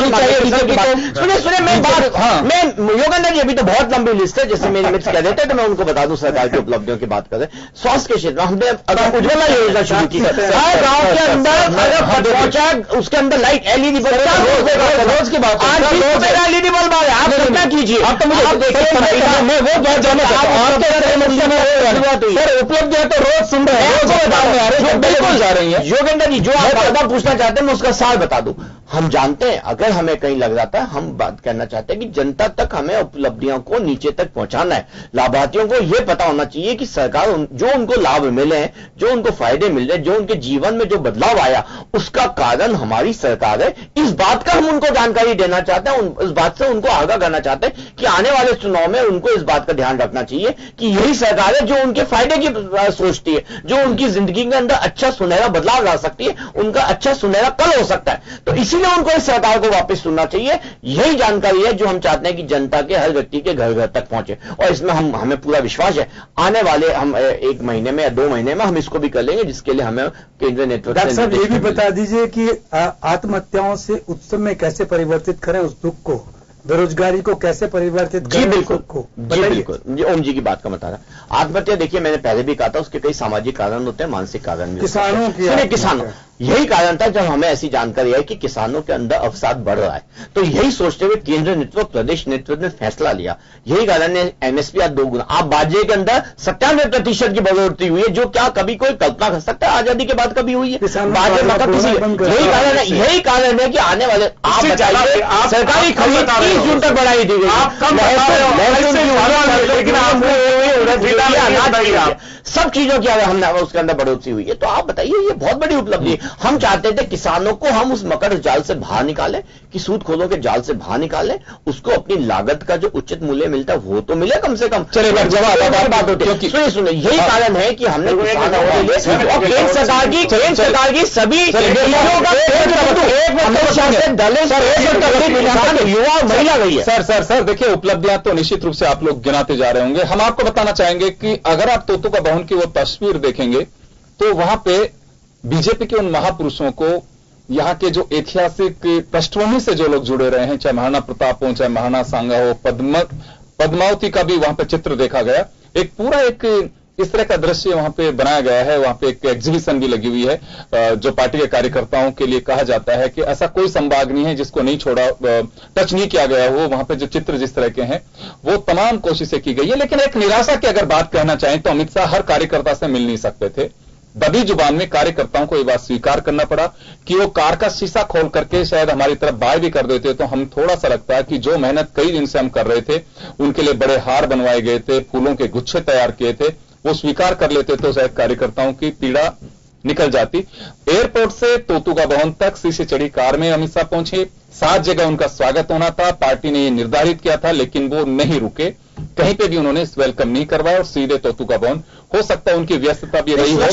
सुनिए मैं बात, मैं योगेंद्र जी, अभी तो बहुत लंबी लिस्ट है, जैसे मेरे मित्र कह देते हैं, तो मैं उनको बता दूं सरकार की उपलब्धियों की बात करें। स्वास्थ्य के क्षेत्र में हमने अगर उज्ज्वला योजना शुरू की, हर गांव के अंदर अगर पहुंचा, उसके अंदर लाइट एलईडी बल्ब, रोज की बात, आज एलईडी बल्ब आ रहा है। आप क्या कीजिए, आप तो मुझे मैं वो बहुत जाना उपलब्ध है, तो रोज सुन रहे हैं, जा रही है। योगेंद्र जी, जो आप वादा पूछना चाहते हैं मैं उसका सार बता दूं। हम जानते हैं, अगर हमें कहीं लग जाता है, हम बात करना चाहते हैं कि जनता तक हमें उपलब्धियों को नीचे तक पहुंचाना है। लाभार्थियों को यह पता होना चाहिए कि सरकार जो उनको लाभ मिले हैं, जो उनको फायदे मिल रहे हैं, जो उनके जीवन में जो बदलाव आया, उसका कारण हमारी सरकार है। इस बात का हम उनको जानकारी देना चाहते हैं, इस बात से उनको आगाह करना चाहते हैं कि आने वाले चुनाव में उनको इस बात का ध्यान रखना चाहिए कि यही सरकार है जो उनके फायदे की सोचती है, जो उनकी जिंदगी के अंदर अच्छा सुनहरा बदलाव ला सकती है, उनका अच्छा सुनहरा कल हो सकता है। तो इसी इसलिए उनको इस सरकार को वापस सुनना चाहिए। यही जानकारी है जो हम चाहते हैं कि जनता के हर व्यक्ति के घर घर तक पहुंचे, और इसमें हमें पूरा विश्वास है आने वाले हम 1 महीने में या 2 महीने में हम इसको भी कर लेंगे, जिसके लिए हमें केंद्रीय नेतृत्व। डॉक्टर साहब ये भी बता दीजिए कि आत्महत्याओं से उत्सव में कैसे परिवर्तित करें उस दुख को, बेरोजगारी को कैसे परिवर्तित करें? जी बिल्कुल, जी बिल्कुल, जी ओम जी की बात का बता रहा। आत्महत्या देखिए मैंने पहले भी कहा था, उसके कई सामाजिक कारण होते हैं, मानसिक कारण भी। किसानों की किसानों यही कारण था जब हमें ऐसी जानकारी आई कि किसानों के अंदर अवसाद बढ़ रहा है, तो यही सोचते हुए केंद्र नेतृत्व प्रदेश नेतृत्व ने फैसला लिया। यही कारण है एमएसपी आज 2 गुना, आप बाजे के अंदर 97% की बढ़ोतरी हुई है, जो क्या कभी कोई कल्पना कर सकता है आजादी के बाद कभी हुई है? बाजे मतलब किसी यही कारण है कि आने वाले आप बताइए सरकारी खरीद 30 जून तक बढ़ाई दी गई, सब चीजों की हमने उसके अंदर बढ़ोतरी हुई है। तो आप बताइए ये बहुत बड़ी उपलब्धि है। हम चाहते थे किसानों को हम उस मकर जाल से बाहर निकालें, कि सूदखोरों के जाल से बाहर निकालें, उसको अपनी लागत का जो उचित मूल्य मिलता है वो तो मिले कम से कम। चलिए बात होती है, सुनिए यही कारण है कि हमने किसानों के लिए और केंद्र सरकार की सभी युवा महिला गई है। सर देखिए उपलब्धियां तो निश्चित रूप से आप लोग गिनाते जा रहे होंगे। हम आपको बताना चाहेंगे कि अगर आप तोतू का भवन की वो तस्वीर देखेंगे तो वहां पे बीजेपी के उन महापुरुषों को, यहां के जो ऐतिहासिक पृष्ठभूमि से जो लोग जुड़े रहे हैं, चाहे महाराणा प्रताप हो, चाहे महाराणा सांगा हो, पद्मावती का भी वहां पे चित्र देखा गया। एक पूरा इस तरह का दृश्य वहां पे बनाया गया है। वहां पे एक एग्जीबिशन भी लगी हुई है जो पार्टी के कार्यकर्ताओं के लिए कहा जाता है कि ऐसा कोई संभाग नहीं है जिसको नहीं छोड़ा, टच नहीं किया गया हो। वहां पे जो चित्र जिस तरह के हैं वो तमाम कोशिशें की गई है। लेकिन एक निराशा की अगर बात कहना चाहें तो अमित शाह हर कार्यकर्ता से मिल नहीं सकते थे। दबी जुबान में कार्यकर्ताओं को यह बात स्वीकार करना पड़ा कि वो कार का शीशा खोल करके शायद हमारी तरफ बाय भी कर देते तो हम थोड़ा सा लगता है कि जो मेहनत कई दिन से हम कर रहे थे, उनके लिए बड़े हार बनवाए गए थे, फूलों के गुच्छे तैयार किए थे, वो स्वीकार कर लेते तो शायद कार्यकर्ताओं की पीड़ा निकल जाती। एयरपोर्ट से तोतू का भवन तक शीशे चढ़ी कार में अमित शाह पहुंचे। 7 जगह उनका स्वागत होना था, पार्टी ने यह निर्धारित किया था, लेकिन वो नहीं रुके, कहीं पे भी उन्होंने वेलकम नहीं करवाया और सीधे तोतू का भवन। हो सकता है उनकी व्यस्तता भी रही हो।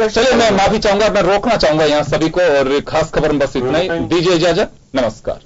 चलिए मैं माफी चाहूंगा, मैं रोकना चाहूंगा यहां सभी को, और खास खबर में बस इतना ही। दीजिए इजाजत, नमस्कार।